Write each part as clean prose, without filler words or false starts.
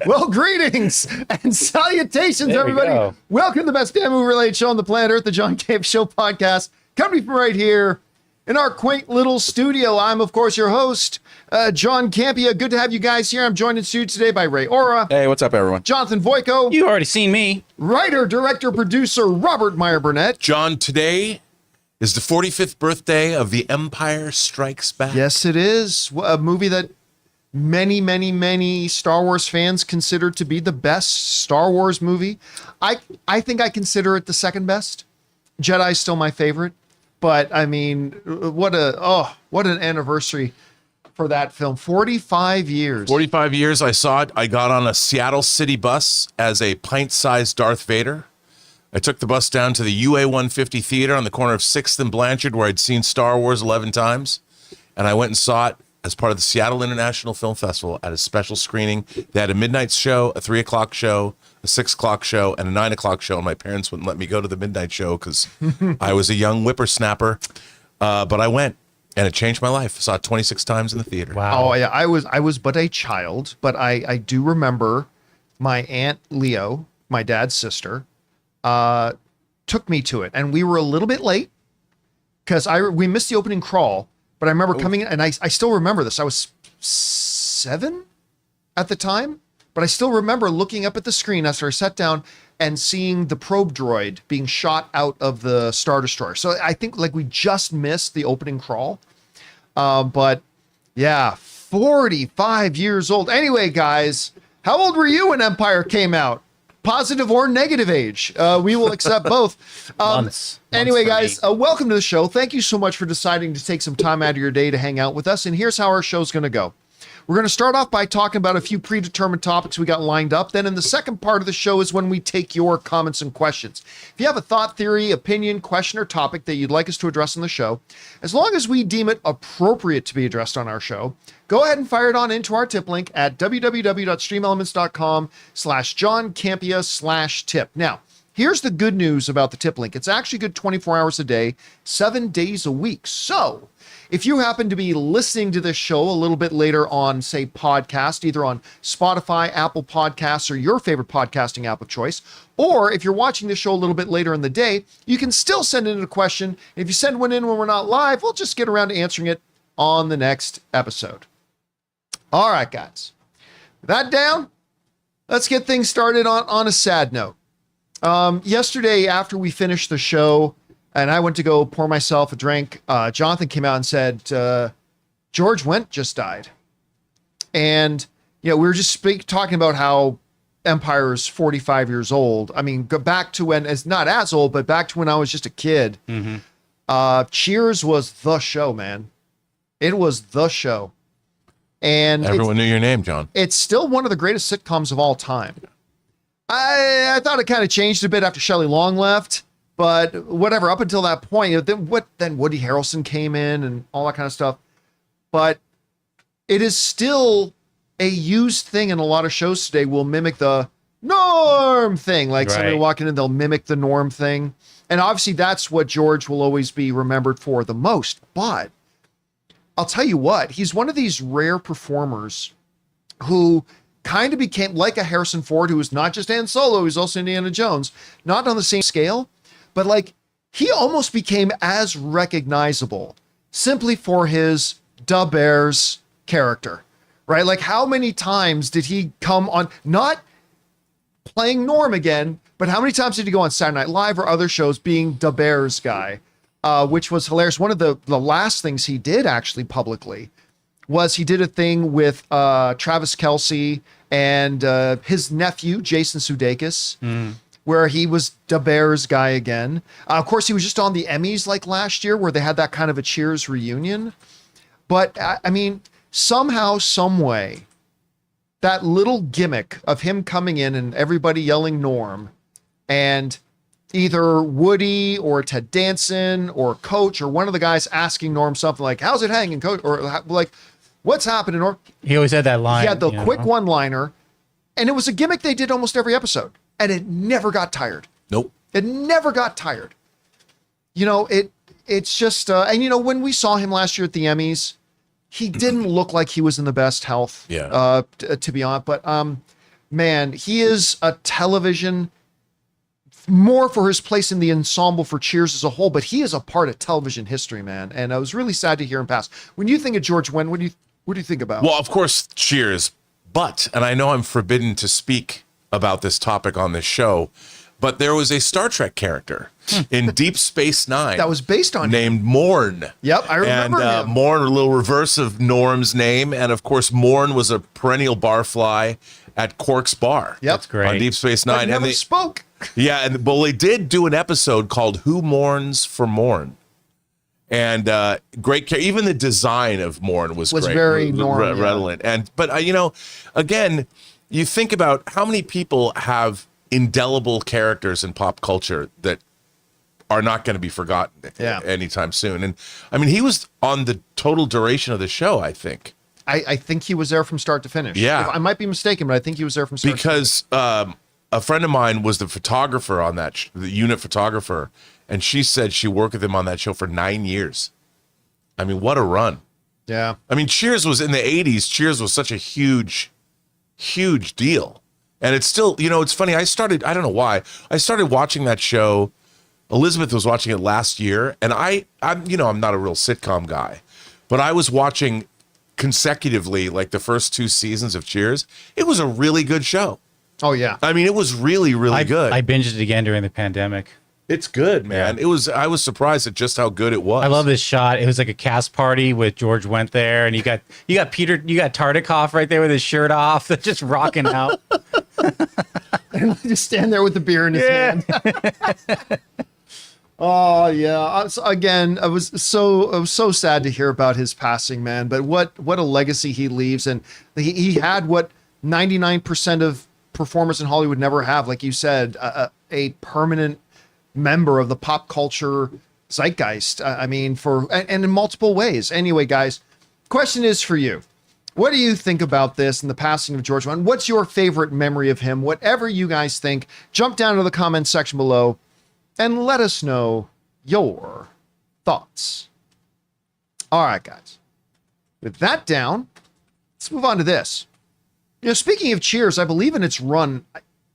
Well, greetings and salutations, There we everybody. go. Welcome to the best damn movie-related show on the planet Earth, the John Campea Show podcast, coming from right here in our quaint little studio. I'm, of course, your host, John Campea. Good to have you guys here. I'm joined in studio today by Ray Ora, Hey, what's up, everyone? Jonathan Voico, You already seen me. writer, director, producer Robert Meyer Burnett. John, today is the 45th birthday of The Empire Strikes Back. Yes, it is a movie that many Star Wars fans consider to be the best Star Wars movie. I think I consider it the second best. Jedi's still my favorite, but I mean, what an anniversary for that film. 45 years. 45 years I saw it. I got on a Seattle City bus as a pint-sized Darth Vader. I took the bus down to the UA 150 theater on the corner of 6th and Blanchard, where I'd seen Star Wars 11 times. And I went and saw it as part of the Seattle International Film Festival at a special screening. They had a midnight show, a 3 o'clock show, a 6 o'clock show, and a 9 o'clock show. And my parents wouldn't let me go to the midnight show because I was a young whippersnapper. But I went, and it changed my life. I saw it 26 times in the theater. Wow. Oh yeah, I was but a child, but I do remember my Aunt Leo, my dad's sister, took me to it, and we were a little bit late because we missed the opening crawl. But I remember coming in, and I still remember this. I was 7 at the time, but I still remember looking up at the screen after I sat down and seeing the probe droid being shot out of the Star Destroyer. So I think like we just missed the opening crawl. But yeah, 45 years old. Anyway, guys, how old were you when Empire came out? Positive or negative age. We will accept both. Months Anyway, for guys, me. welcome to the show. Thank you so much for deciding to take some time out of your day to hang out with us. And here's how our show's going to go. We're going to start off by talking about a few predetermined topics we got lined up. Then in the second part of the show is when we take your comments and questions. If you have a thought, theory, opinion, question, or topic that you'd like us to address on the show, as long as we deem it appropriate to be addressed on our show, go ahead and fire it on into our tip link at www.streamelements.com/JohnCampea/tip. Now, here's the good news about the tip link. It's actually good 24 hours a day, 7 days a week. So if you happen to be listening to this show a little bit later on, say, podcast, either on Spotify, Apple Podcasts, or your favorite podcasting app of choice, or if you're watching this show a little bit later in the day, you can still send in a question. And if you send one in when we're not live, we'll just get around to answering it on the next episode. All right, guys. With that down, let's get things started on a sad note. Yesterday, after we finished the show, and I went to go pour myself a drink, Jonathan came out and said, George Wendt just died. And, you know, we were just talking about how Empire is 45 years old. I mean, go back to when, it's not as old, but back to when I was just a kid. Mm-hmm. Cheers was the show, man. It was the show. And Everyone knew your name, John. it's still one of the greatest sitcoms of all time. I thought it kind of changed a bit after Shelley Long left. But whatever, up until that point, you know, then Woody Harrelson came in and all that kind of stuff. But it is still a used thing in a lot of shows today will mimic the norm thing. Like somebody Right. walking in, they'll mimic the norm thing. And obviously that's what George will always be remembered for the most. But I'll tell you what, he's one of these rare performers who kind of became like a Harrison Ford, who was not just Han Solo, he's also Indiana Jones, not on the same scale. But like, he almost became as recognizable simply for his Da Bears character, right? Like, how many times did he come on, not playing Norm again, but how many times did he go on Saturday Night Live or other shows being Da Bears guy, which was hilarious. One of the last things he did actually publicly was he did a thing with Travis Kelce and his nephew, Jason Sudeikis, where he was Da Bears guy again. Of course, he was just on the Emmys like last year where they had that kind of a Cheers reunion. But I mean, somehow, some way, that little gimmick of him coming in and everybody yelling Norm, and either Woody or Ted Danson or Coach or one of the guys asking Norm something like, how's it hanging, Coach? Or like, what's happening? Or He always had that line. he had the you know? quick one-liner, and it was a gimmick they did almost every episode. And it never got tired. Nope. It never got tired. You know, it's just, and you know, when we saw him last year at the Emmys, he didn't look like he was in the best health. Yeah. To be honest, but man, he is a television more for his place in the ensemble for Cheers as a whole, but he is a part of television history, man. And I was really sad to hear him pass. When you think of George Wendt, what do you think about? Well, of course, Cheers. But, and I know I'm forbidden to speak about this topic on this show, but there was a Star Trek character in Deep Space Nine that was based on named Morn. Yep, I remember him. Morn, a little reverse of Norm's name, and of course, Morn was a perennial barfly at Quark's Bar. Yep, That's great. On Deep Space Nine, But never and they spoke. Yeah, and well, they did do an episode called "Who Mourns for Morn," and great. Even the design of Morn was great, very Norm, redolent. And but again, you think about how many people have indelible characters in pop culture that are not going to be forgotten anytime soon. And I mean, he was on the total duration of the show, I think. I think he was there from start to finish. Yeah. I might be mistaken, but I think he was there from start to finish. Because a friend of mine was the photographer on that, the unit photographer, and she said she worked with him on that show for 9 years. I mean, what a run. Yeah. I mean, Cheers was in the 80s. Cheers was such a huge deal. And it's still, it's funny. I don't know why. I started watching that show. Elizabeth was watching it last year, and I'm not a real sitcom guy, but I was watching consecutively like the first 2 seasons of Cheers. It was a really good show. Oh yeah. I mean, it was really, really good. I binged it again during the pandemic. It's good, man. Yeah. I was surprised at just how good it was. I love this shot. It was like a cast party with George Wendt there, and you got Tartikoff right there with his shirt off, just rocking out. Just stand there with the beer in his hand. Oh yeah. Again, I was so sad to hear about his passing, man. But what a legacy he leaves, and he had what 99% of performers in Hollywood never have, like you said, a permanent member of the pop culture zeitgeist. I mean, and in multiple ways. Anyway, guys, question is for you. What do you think about this and the passing of George Wendt? What's your favorite memory of him? Whatever you guys think, jump down to the comments section below and let us know your thoughts. All right, guys. With that down, let's move on to this. Speaking of Cheers, I believe in its run,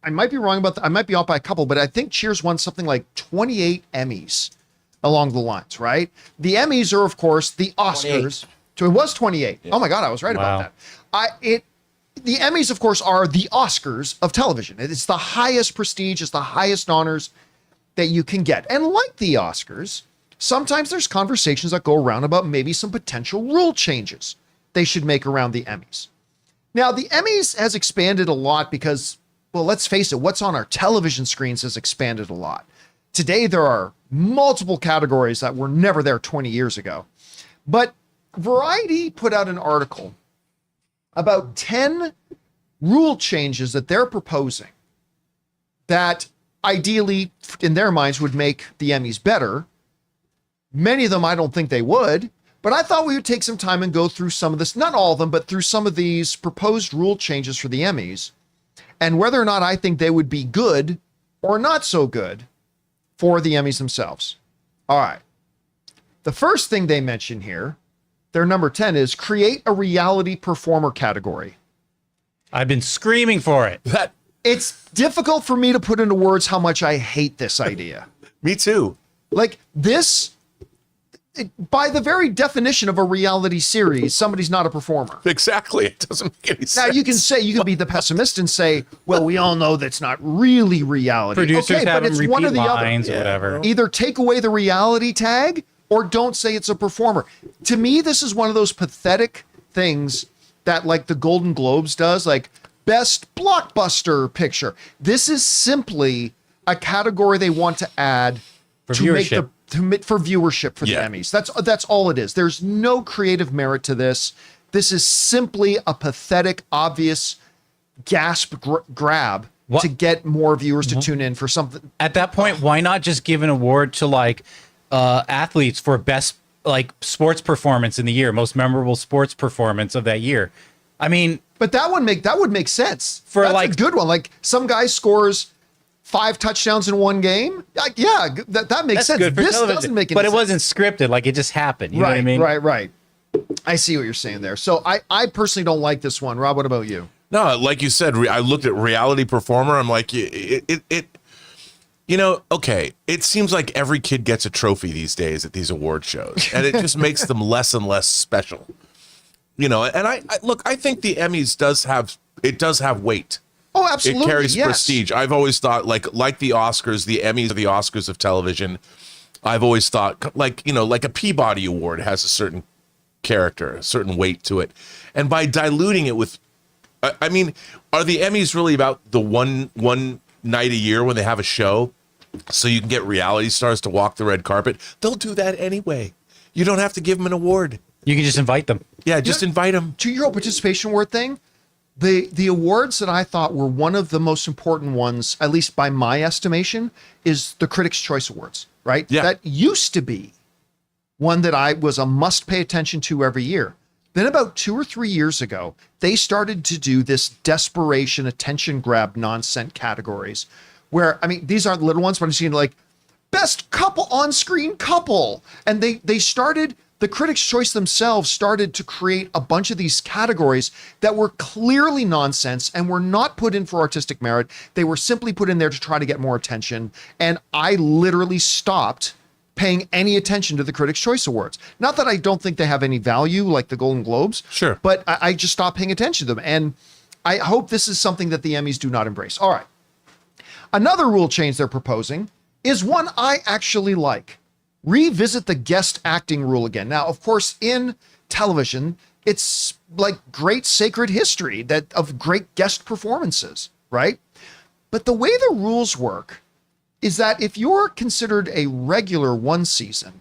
I might be wrong about that. I might be off by a couple, but I think Cheers won something like 28 Emmys along the lines, right? The Emmys are, of course, the Oscars. 28. So it was 28. Yeah. Oh my God, I was right about that. The Emmys, of course, are the Oscars of television. It's the highest prestige, it's the highest honors that you can get. And like the Oscars, sometimes there's conversations that go around about maybe some potential rule changes they should make around the Emmys. Now, the Emmys has expanded a lot because, well, let's face it, what's on our television screens has expanded a lot. Today, there are multiple categories that were never there 20 years ago. But Variety put out an article about 10 rule changes that they're proposing that ideally, in their minds, would make the Emmys better. Many of them, I don't think they would. But I thought we would take some time and go through some of this, not all of them, but through some of these proposed rule changes for the Emmys and whether or not I think they would be good or not so good for the Emmys themselves. All right. The first thing they mention here, their number 10, is create a reality performer category. I've been screaming for it. It's difficult for me to put into words how much I hate this idea. Me too. Like this, by the very definition of a reality series, somebody's not a performer. Exactly. It doesn't make any sense. Now you can be the pessimist and say, well, we all know that's not really reality. Producers have them repeat one or the lines other. or whatever. Either take away the reality tag or don't say it's a performer. To me, this is one of those pathetic things that like the Golden Globes does, like best blockbuster picture. This is simply a category they want to add for to viewership. for viewership for the Emmys. That's all it is. There's no creative merit to this. This is simply a pathetic, obvious gasp grab to get more viewers to tune in for something. At that point, why not just give an award to like athletes for best like sports performance in the year, most memorable sports performance of that year? I mean, but that would make sense. For That's a good one. Like some guy scores 5 touchdowns in one game. Yeah, that makes sense. Good for this television, doesn't make any but sense. It wasn't scripted. Like it just happened. You know what I mean? Right. I see what you're saying there. So I personally don't like this one. Rob, what about you? No, like you said, I looked at reality performer. I'm like, okay, it seems like every kid gets a trophy these days at these award shows, and it just makes them less and less special. And I look, I think the Emmys does have weight. Oh, absolutely. It carries yes. prestige. I've always thought like the Oscars, the Emmys are the Oscars of television. I've always thought like a Peabody Award has a certain character, a certain weight to it. And by diluting it with, I mean, are the Emmys really about the one night a year when they have a show so you can get reality stars to walk the red carpet? They'll do that anyway. You don't have to give them an award. You can just invite them. Yeah, just invite them. To your participation award thing, the awards that I thought were one of the most important ones, at least by my estimation, is the Critics' Choice Awards, right? Yeah. That used to be one that I was a must pay attention to every year. Then about 2 or 3 years ago, they started to do this desperation attention grab nonsense categories where, I mean, these aren't little ones, but I'm seeing like best couple on-screen couple. And they started, the Critics' Choice themselves started to create a bunch of these categories that were clearly nonsense and were not put in for artistic merit. They were simply put in there to try to get more attention. And I literally stopped paying any attention to the Critics' Choice Awards. Not that I don't think they have any value like the Golden Globes. Sure. But I just stopped paying attention to them. And I hope this is something that the Emmys do not embrace. All right. Another rule change they're proposing is one I actually like. Revisit the guest acting rule again. Now, of course, in television, it's like great sacred history that of great guest performances, right? But the way the rules work is that if you're considered a regular one season,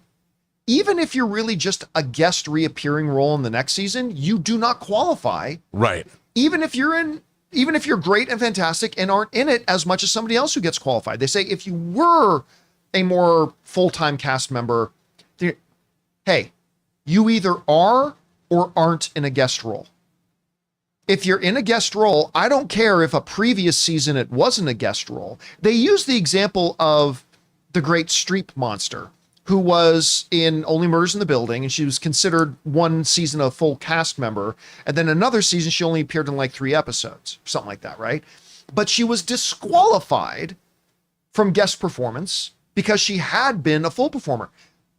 even if you're really just a guest reappearing role in the next season, you do not qualify. Right. Even if you're great and fantastic and aren't in it as much as somebody else who gets qualified. They say if you were a more full-time cast member, hey, you either are or aren't in a guest role. If you're in a guest role, I don't care if a previous season it wasn't a guest role. They use the example of the great Streep monster, who was in Only Murders in the Building, and she was considered one season a full cast member, and then another season she only appeared in like 3 episodes, something like that, right? But she was disqualified from guest performance because she had been a full performer.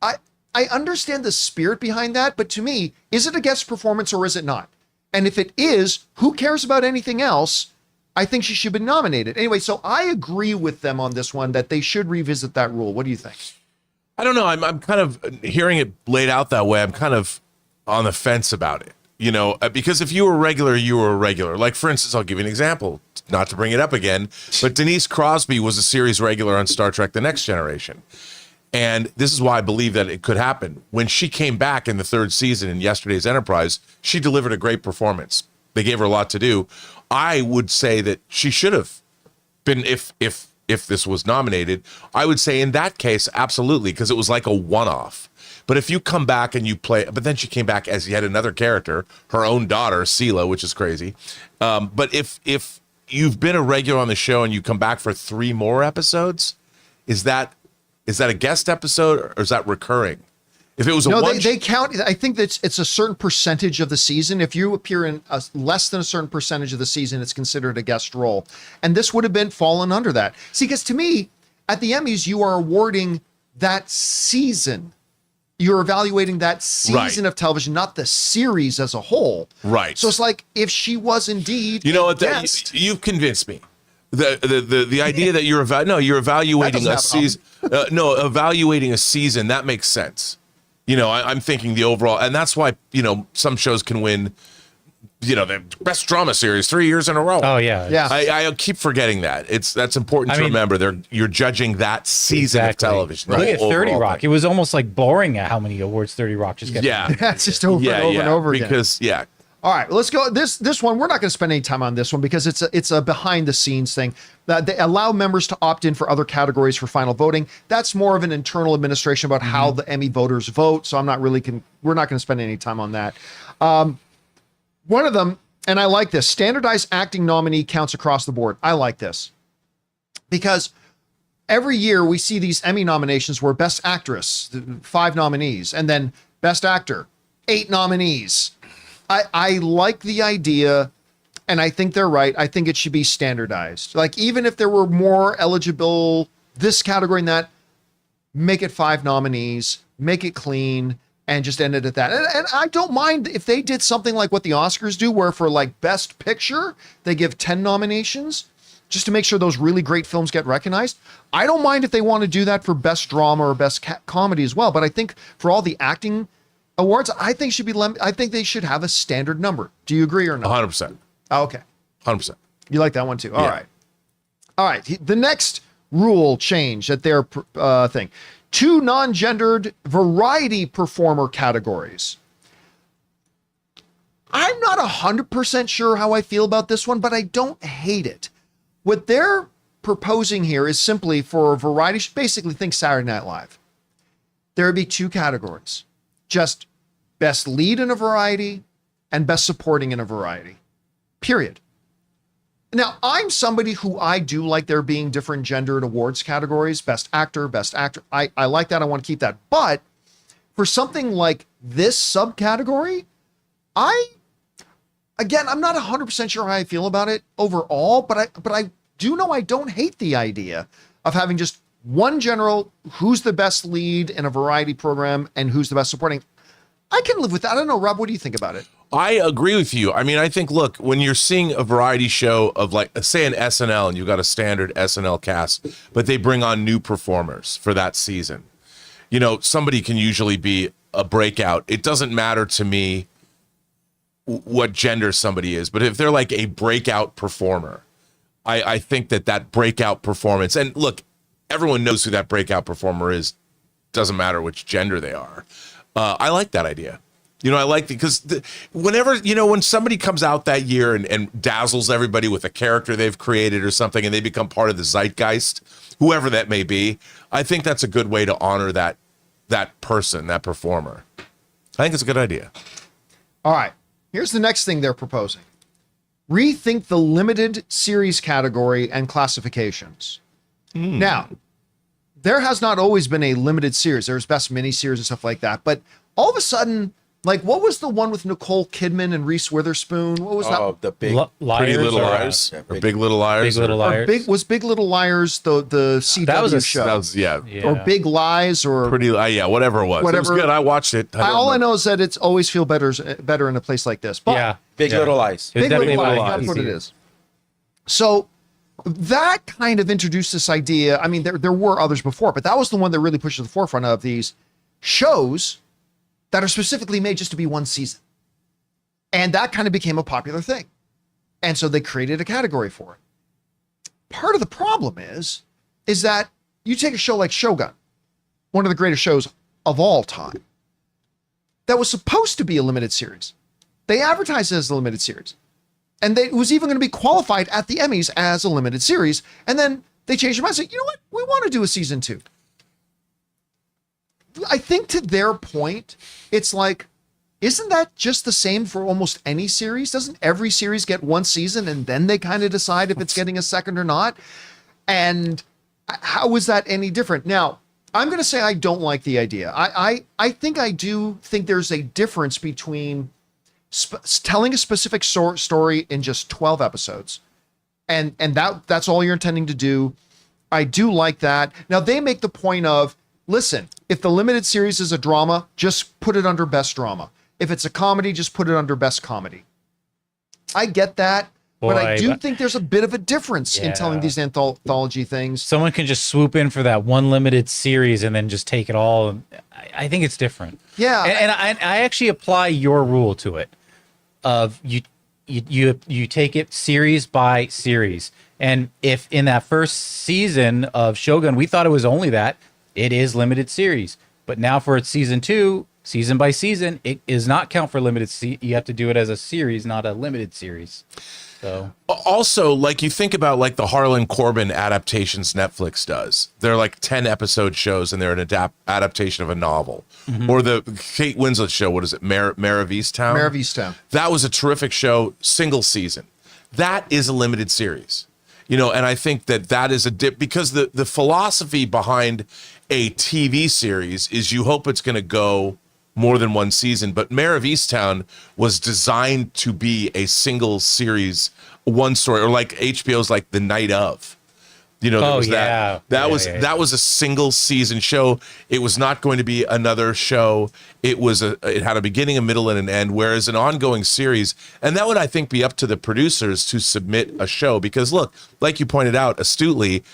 I understand the spirit behind that, but to me, is it a guest performance or is it not? And if it is, who cares about anything else? I think she should be nominated. Anyway, so I agree with them on this one that they should revisit that rule. What do you think? I don't know. I'm kind of hearing it laid out that way. I'm kind of on the fence about it, because if you were regular, you were a regular. Like, for instance, I'll give you an example, not to bring it up again, but Denise Crosby was a series regular on Star Trek: The Next Generation. And this is why I believe that it could happen. When she came back in the 3rd season in Yesterday's Enterprise, she delivered a great performance. They gave her a lot to do. I would say that she should have been, if this was nominated, I would say in that case, absolutely, because it was like a one-off. But if you come back and you play, but then she came back as yet another character, her own daughter, Sela, which is crazy. But if you've been a regular on the show and you come back for 3 more episodes, is that a guest episode or is that recurring? If it was they count. I think that it's a certain percentage of the season. If you appear in less than a certain percentage of the season, it's considered a guest role. And this would have been fallen under that. See, because to me, at the Emmys, you are awarding that season. You're evaluating that season of television, not the series as a whole. Right. So it's like if she was indeed, you've convinced me. The idea that you're evaluating a season. Evaluating a season, that makes sense. I'm thinking the overall, and that's why, some shows can win, the best drama series 3 years in a row. Oh yeah. Yeah. I keep forgetting that. That's important to remember. You're judging that season of television. Look at 30 Rock. It was almost like boring at how many awards 30 Rock just gets. Yeah. That's just over and over again. Because, All right, let's go. This one, we're not going to spend any time on this one because it's a behind the scenes thing. They allow members to opt in for other categories for final voting. That's more of an internal administration about how the Emmy voters vote. So we're not going to spend any time on that. One of them, and I like this, standardized acting nominee counts across the board. I like this because every year we see these Emmy nominations where Best Actress, 5 nominees, and then Best Actor, 8 nominees. I like the idea, and I think they're right. I think it should be standardized. Like, even if there were more eligible, this category and that, make it 5 nominees, make it clean, and just end it at that. And I don't mind if they did something like what the Oscars do, where for like Best Picture, they give 10 nominations just to make sure those really great films get recognized. I don't mind if they want to do that for Best Drama or Best Comedy as well. But I think for all the acting awards, I think they should have a standard number. Do you agree or not? 100%. Okay. 100%. You like that one too? All right. All right. The next rule change at their thing. 2 non-gendered variety performer categories. I'm not 100% sure how I feel about this one, but I don't hate it. What they're proposing here is simply for a variety, basically think Saturday Night Live. There would be 2 categories. Just best lead in a variety and best supporting in a variety. Period. Now, I'm somebody who I do like there being different gendered awards categories, best actor. I like that. I want to keep that. But for something like this subcategory, I'm not 100% sure how I feel about it overall, but I do know I don't hate the idea of having just one general, who's the best lead in a variety program and who's the best supporting. I can live with that. I don't know, Rob, what do you think about it? I agree with you. I mean, I think, look, when you're seeing a variety show of like, say an SNL, and you've got a standard SNL cast, but they bring on new performers for that season, you know, somebody can usually be a breakout. It doesn't matter to me what gender somebody is, but if they're like a breakout performer, I think that breakout performance, and look, everyone knows who that breakout performer is, doesn't matter which gender they are. I like that idea. You know, I like because whenever, you know, when somebody comes out that year and dazzles everybody with a character they've created or something, and they become part of the zeitgeist, whoever that may be, I think that's a good way to honor that person, that performer. I think it's a good idea. All right. Here's the next thing they're proposing. Rethink the limited series category and classifications. Now, there has not always been a limited series. There's best miniseries and stuff like that. But all of a sudden, like, what was the one with Nicole Kidman and Reese Witherspoon? What was that? Oh, the big Liars. Pretty Little Liars. Yeah, Or Big Little Liars. Big Little Liars. Big Little Liars the CW That was a- show? That was, yeah. Or Big Lies or Pretty, yeah, whatever it was. It was Whatever. good. I watched it. all I know is that it's always feel better in a place like this. But Yeah. Big Little Lies. It was Big definitely Little one Lies, I that's what see. it is. So that kind of introduced this idea. I mean, there were others before, but that was the one that really pushed to the forefront of these shows that are specifically made just to be one season. And that kind of became a popular thing. And so they created a category for it. Part of the problem is that you take a show like Shogun, one of the greatest shows of all time, that was supposed to be a limited series. They advertised it as a limited series. And it was even going to be qualified at the Emmys as a limited series. And then they changed their mind and said, you know what? We want to do a season 2. I think to their point, it's like, isn't that just the same for almost any series? Doesn't every series get one season and then they kind of decide if it's getting a second or not? And how is that any different? Now, I'm going to say I don't like the idea. I think I do think there's a difference between telling a specific story in just 12 episodes. And that's all you're intending to do. I do like that. Now, they make the point of, listen, if the limited series is a drama, just put it under best drama. If it's a comedy, just put it under best comedy. I get that, but I do think there's a bit of a difference in telling Yeah. these anthology things. Someone can just swoop in for that one limited series and then just take it all. I think it's different. Yeah. And I actually apply your rule to it of you take it series by series. And if in that first season of Shogun, we thought it was only that, it is limited series. But now for its season 2, season by season, it does not count for limited. You have to do it as a series, not a limited series. So Also, like, you think about like the Harlan Coben adaptations Netflix does. They're like 10 episode shows and they're an adaptation of a novel. Or the Kate Winslet show, what is it? Mare of Easttown? Mare of Easttown. That was a terrific show, single season. That is a limited series. You know, and I think that is a dip, because the philosophy behind a TV series is you hope it's going to go more than one season. But Mayor of Easttown was designed to be a single series, one story, or like HBO's like The Night Of. You know, there was that was a single season show. It was not going to be another show. It had a beginning, a middle, and an end, whereas an ongoing series, and that would, I think, be up to the producers to submit a show. Because look, like you pointed out astutely,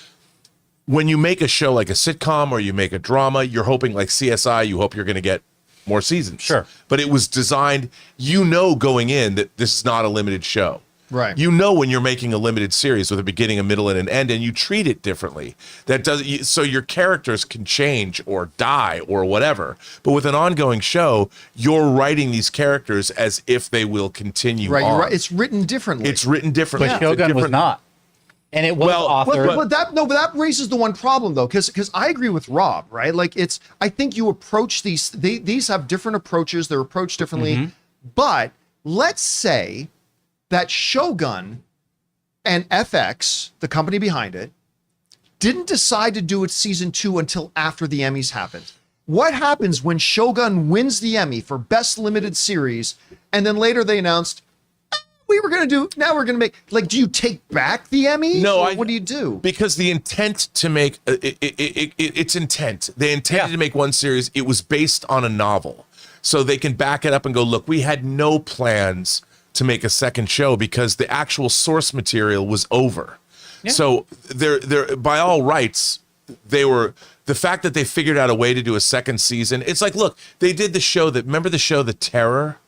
when you make a show like a sitcom or you make a drama, you're hoping, like CSI, you hope you're going to get more seasons. Sure. But it was designed, you know, going in that this is not a limited show. Right. You know, when you're making a limited series with a beginning, a middle, and an end, and you treat it differently. That does so your characters can change or die or whatever. But with an ongoing show, you're writing these characters as if they will continue. Right. on. You're right. It's written differently. It's written differently. But Shogun was not. And it was authored. But that raises the one problem though, because I agree with Rob, right? Like I think you approach these have different approaches. They're approached differently. But let's say that Shogun and FX, the company behind it, didn't decide to do its season 2 until after the Emmys happened. What happens when Shogun wins the Emmy for Best Limited Series, and then later they announced, now we're going to make, like, do you take back the Emmy? No, what do you do? Because the intent to make, it's intent. They intended to make one series. It was based on a novel. So they can back it up and go, look, we had no plans to make a second show because the actual source material was over. Yeah. So they're by all rights, the fact that they figured out a way to do a second season. It's like, look, they did remember the show The Terror?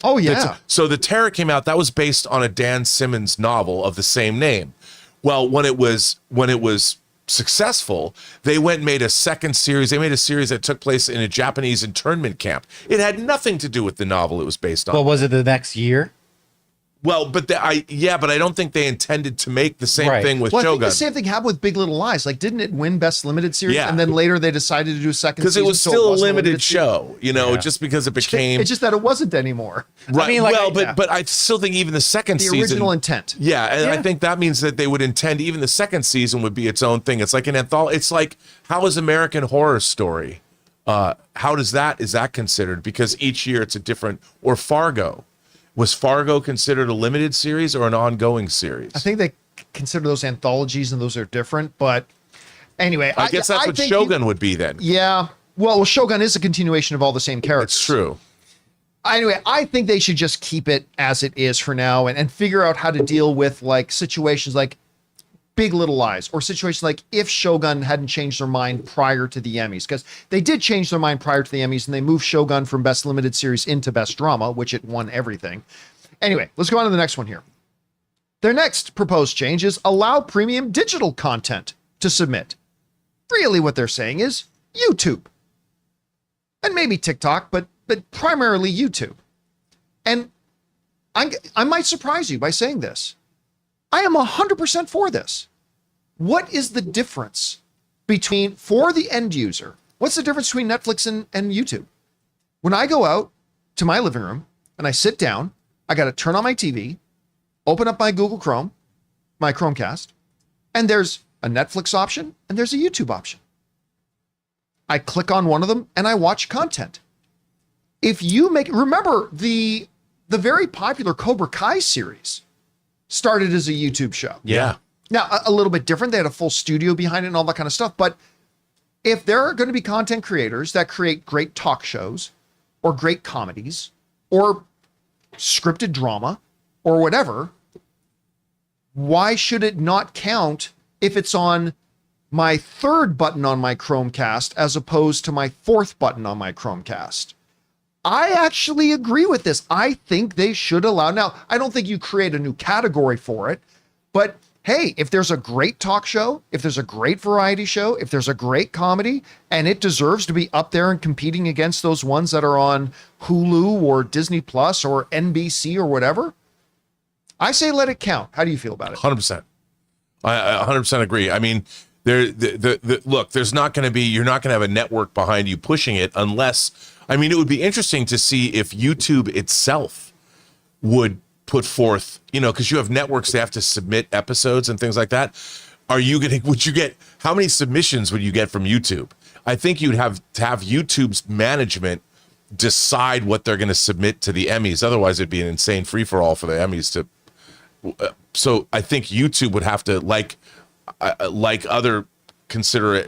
Oh yeah. So The Terror came out, that was based on a Dan Simmons novel of the same name. Well, when it was successful, they went and made a second series. They made a series that took place in a Japanese internment camp. It had nothing to do with the novel it was based on. Well, was it the next year? Well, but I don't think they intended to make the same thing with I think Shogun. the same thing happened with Big Little Lies. Like, didn't it win Best Limited Series? Yeah. And then later they decided to do a second season. Because it was still a limited show, just because it became. It's just that it wasn't anymore. Right. I mean, but I still think even the second season. The original intent. Yeah, and I think that means that they would intend even the second season would be its own thing. It's like an anthology. It's like, how is American Horror Story? How is that considered? Because each year it's a different. Or Fargo. Was Fargo considered a limited series or an ongoing series? I think they consider those anthologies and those are different. But anyway, I guess that's what Shogun would be then. Yeah. Well, Shogun is a continuation of all the same characters. It's true. Anyway, I think they should just keep it as it is for now and figure out how to deal with like situations like Big Little Lies or situations like if Shogun hadn't changed their mind prior to the Emmys, because they did change their mind prior to the Emmys and they moved Shogun from Best Limited Series into Best Drama, which it won everything. Anyway, let's go on to the next one here. Their next proposed change is allow premium digital content to submit. Really what they're saying is YouTube. And maybe TikTok, but primarily YouTube. And I might surprise you by saying this. I am 100% for this. What is the difference for the end user? What's the difference between Netflix and YouTube? When I go out to my living room and I sit down, I got to turn on my TV, open up my Google Chrome, my Chromecast, and there's a Netflix option and there's a YouTube option. I click on one of them and I watch content. If you remember the very popular Cobra Kai series started as a YouTube show. Yeah. Now, a little bit different. They had a full studio behind it and all that kind of stuff. But if there are going to be content creators that create great talk shows or great comedies or scripted drama or whatever, why should it not count if it's on my third button on my Chromecast as opposed to my fourth button on my Chromecast? I actually agree with this. I think they should allow. Now, I don't think you create a new category for it, but hey, if there's a great talk show, if there's a great variety show, if there's a great comedy, and it deserves to be up there and competing against those ones that are on Hulu or Disney Plus or NBC or whatever, I say let it count. How do you feel about it? 100%. I 100% agree. I mean, look, you're not going to have a network behind you pushing it unless, I mean, it would be interesting to see if YouTube itself would put forth, because you have networks that have to submit episodes and things like that. How many submissions would you get from YouTube? I think you'd have to have YouTube's management decide what they're going to submit to the Emmys. Otherwise, it'd be an insane free for all for the Emmys to. So I think YouTube would have to, like other considerate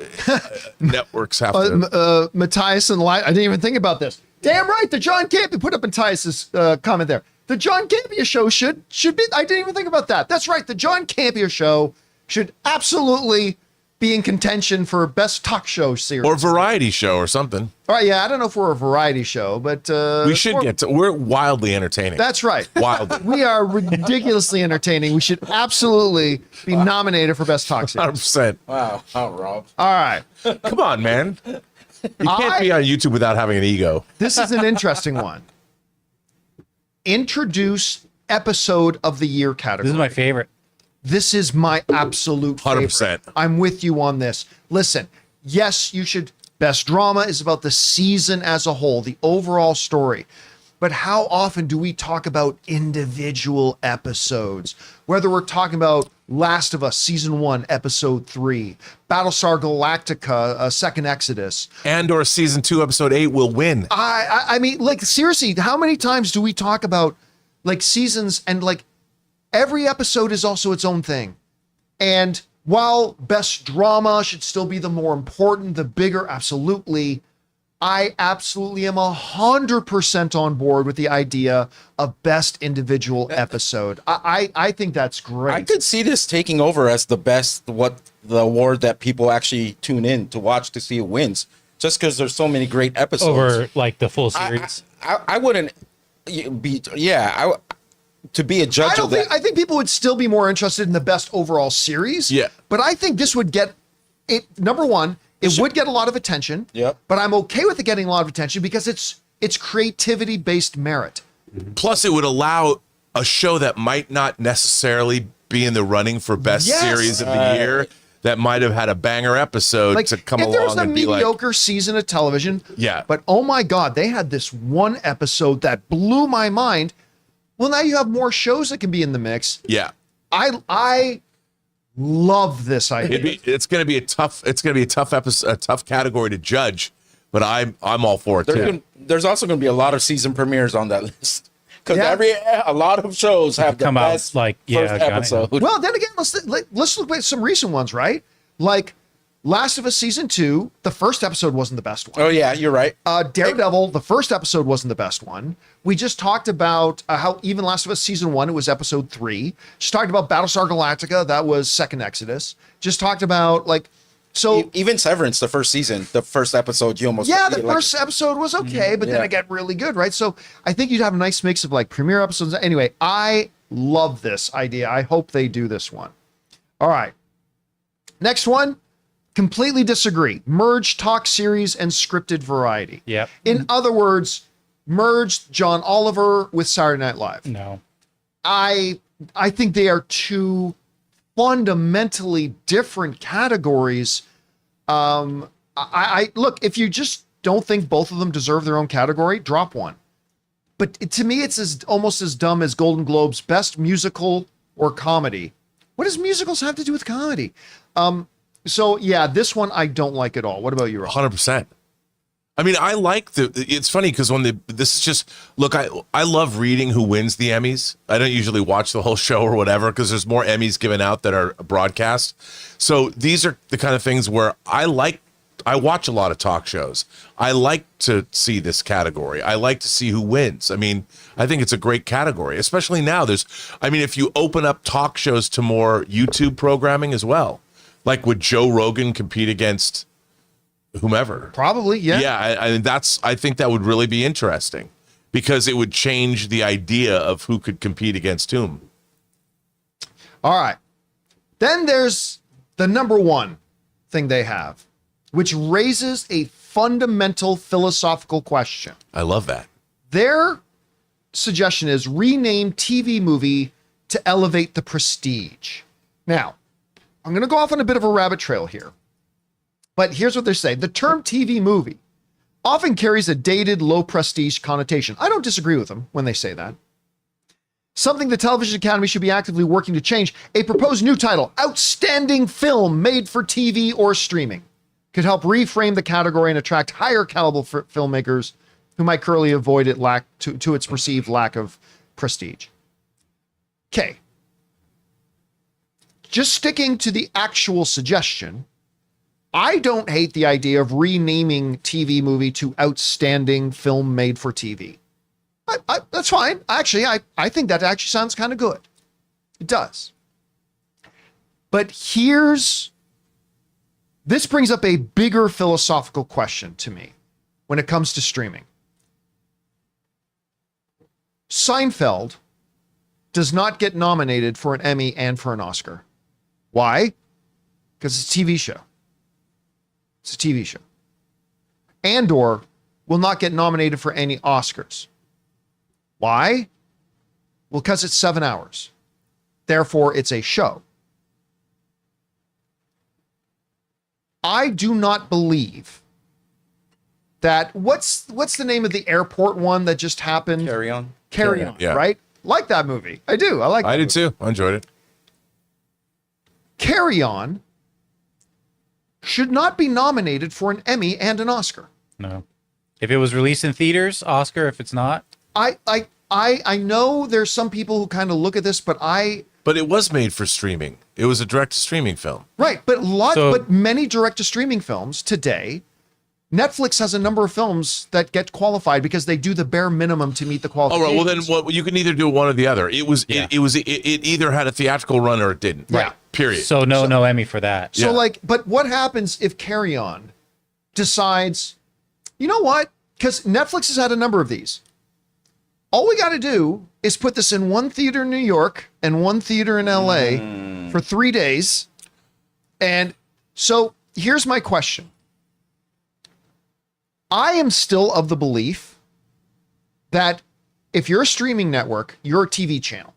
networks have to. Matthias and Light, I didn't even think about this. Damn right, the John Campea, put up Matthias's comment there. The John Campea Show should be, I didn't even think about that. That's right, the John Campea Show should absolutely be in contention for best talk show series. Or variety show or something. All right, yeah, I don't know if we're a variety show, but... we should we're wildly entertaining. That's right. Wildly. We are ridiculously entertaining. We should absolutely be nominated for best talk series. 100%. Wow. Oh, Rob. All right. Come on, man. You can't be on YouTube without having an ego. This is an interesting one. Introduce episode of the year category. This is my favorite. This is my absolute favorite. 100%. I'm with you on this. Listen, yes, you should. Best drama is about the season as a whole, the overall story. But how often do we talk about individual episodes? Whether we're talking about Last of Us Season 1, Episode 3, Battlestar Galactica, Second Exodus. And or Season 2, Episode 8 will win. I mean, like, seriously, how many times do we talk about, like, seasons and, like, every episode is also its own thing. And while best drama should still be the more important, the bigger, absolutely, I absolutely am 100% on board with the idea of best individual episode. I think that's great. I could see this taking over as the best, the award that people actually tune in to watch to see who wins, just because there's so many great episodes. Over like the full series. I wouldn't be, to be a judge of that. I think people would still be more interested in the best overall series. Yeah. But I think this would get it. Number one, it would get a lot of attention. Yep. But I'm okay with it getting a lot of attention because it's creativity based merit. Plus, it would allow a show that might not necessarily be in the running for best Yes. series of the year, that might have had a banger episode Like to come if there was along a and be like, mediocre season of television. Yeah. But oh my God, they had this one episode that blew my mind. Well, now you have more shows that can be in the mix. yeah. I love this idea. It's going to be a tough episode, a tough category to judge, but I'm all for it too. There's also going to be a lot of season premieres on that list, because Yeah. a lot of shows have the Come out, best like, first got it. episode. Well, then again, let's look at some recent ones, right? Like Last of Us Season 2, the first episode wasn't the best one. Oh yeah, you're right. Daredevil, the first episode wasn't the best one. We just talked about how even Last of Us Season 1, it was Episode 3. Just talked about Battlestar Galactica, that was Second Exodus. Just talked about, like, so... Even Severance, the first season, the first episode, you almost... Yeah, the first episode was okay, but then Yeah. it got really good, right? So I think you'd have a nice mix of, like, premiere episodes. Anyway, I love this idea. I hope they do this one. All right. Next one. Completely disagree. Merge talk series and scripted variety. Yep. In other words, merge John Oliver with Saturday Night Live. No. I think they are two fundamentally different categories. I look, if you just don't think both of them deserve their own category, drop one. But to me, it's almost as dumb as Golden Globes best musical or comedy. What does musicals have to do with comedy? So yeah, this one I don't like at all. What about you, Rob? 100%. I mean, I like it's funny because this is just, look, I love reading who wins the Emmys. I don't usually watch the whole show or whatever because there's more Emmys given out that are broadcast. So these are the kind of things where I watch a lot of talk shows. I like to see this category. I like to see who wins. I mean, I think it's a great category, especially now. If you open up talk shows to more YouTube programming as well, like would Joe Rogan compete against whomever? Probably, yeah. Yeah, I think that would really be interesting because it would change the idea of who could compete against whom. All right. Then there's the number one thing they have, which raises a fundamental philosophical question. I love that. Their suggestion is rename TV movie to elevate the prestige. Now, I'm going to go off on a bit of a rabbit trail here, but here's what they're saying. The term TV movie often carries a dated, low prestige connotation. I don't disagree with them when they say that. Something the Television Academy should be actively working to change. A proposed new title, Outstanding Film Made for TV or Streaming, could help reframe the category and attract higher caliber filmmakers who might currently avoid it to its perceived lack of prestige. Okay. Just sticking to the actual suggestion, I don't hate the idea of renaming TV movie to outstanding film made for TV. That's fine. Actually, I think that actually sounds kind of good. It does. But this brings up a bigger philosophical question to me when it comes to streaming. Seinfeld does not get nominated for an Emmy and for an Oscar. Why? Because it's a TV show. It's a TV show. Andor will not get nominated for any Oscars. Why? Well, because it's 7 hours. Therefore, it's a show. I do not believe that what's the name of the airport one that just happened? Carry On. Carry On, yeah. right? Like that movie. I do. I like that I did movie. too. I enjoyed it. Carry On should not be nominated for an Emmy and an Oscar. No. If it was released in theaters, Oscar. If it's not, I know there's some people who kind of look at this, but But it was made for streaming. It was a direct to streaming film. right, but So- many direct to streaming films today, Netflix has a number of films that get qualified because they do the bare minimum to meet the Oh, qualifications. right. Well, then you can either do one or the other. It either had a theatrical run or it didn't. Right. Period. so no Emmy for that. So Yeah. but what happens if Carry On decides, you know what? Because Netflix has had a number of these. All we got to do is put this in one theater in New York and one theater in LA for 3 days. And so here's my question. I am still of the belief that if you're a streaming network, you're a TV channel.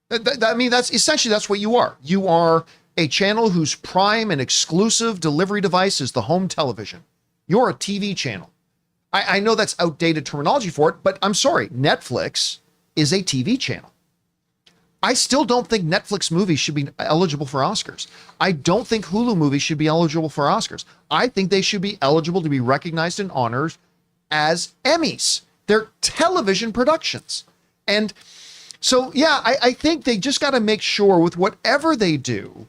I mean, that's what you are. You are a channel whose prime and exclusive delivery device is the home television. You're a TV channel. I know that's outdated terminology for it, but I'm sorry. Netflix is a TV channel. I still don't think Netflix movies should be eligible for Oscars. I don't think Hulu movies should be eligible for Oscars. I think they should be eligible to be recognized and honored as Emmys. They're television productions. And so, yeah, I think they just got to make sure with whatever they do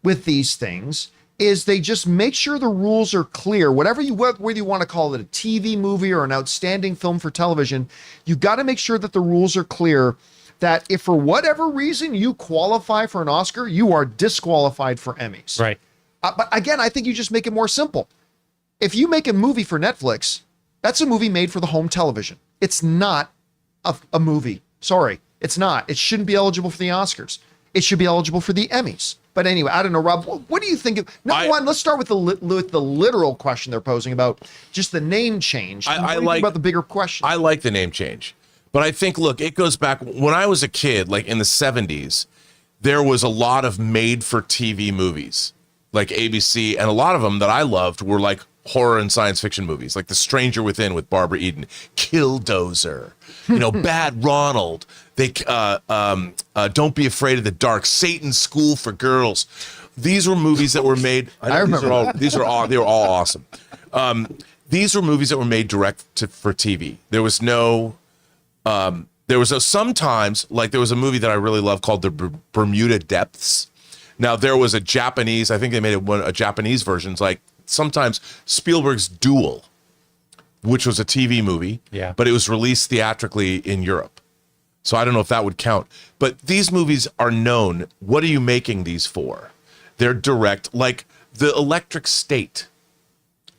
with these things is they just make sure the rules are clear. Whether you want to call it a TV movie or an outstanding film for television, you got to make sure that the rules are clear that if for whatever reason you qualify for an Oscar, you are disqualified for Emmys. Right. But again, I think you just make it more simple. If you make a movie for Netflix, that's a movie made for the home television. It's not a movie. Sorry, it's not. It shouldn't be eligible for the Oscars. It should be eligible for the Emmys. But anyway, I don't know, Rob. What do you think of? Number one, let's start with the literal question they're posing about just the name change. What do you think about the bigger question? I like the name change. But I think, look, it goes back when I was a kid, like in the 70s, there was a lot of made for TV movies like ABC. And a lot of them that I loved were like horror and science fiction movies, like The Stranger Within with Barbara Eden, Killdozer, Bad Ronald. Don't Be Afraid of the Dark, Satan's School for Girls. These were movies that were made. I remember. They were all awesome. These were movies that were made for TV. There was sometimes, like there was a movie that I really loved called The Bermuda Depths. Now there was a Japanese, I think they made a Japanese version. It's like sometimes Spielberg's Duel, which was a TV movie, but it was released theatrically in Europe. So I don't know if that would count. But these movies are known. What are you making these for? They're direct, like The Electric State.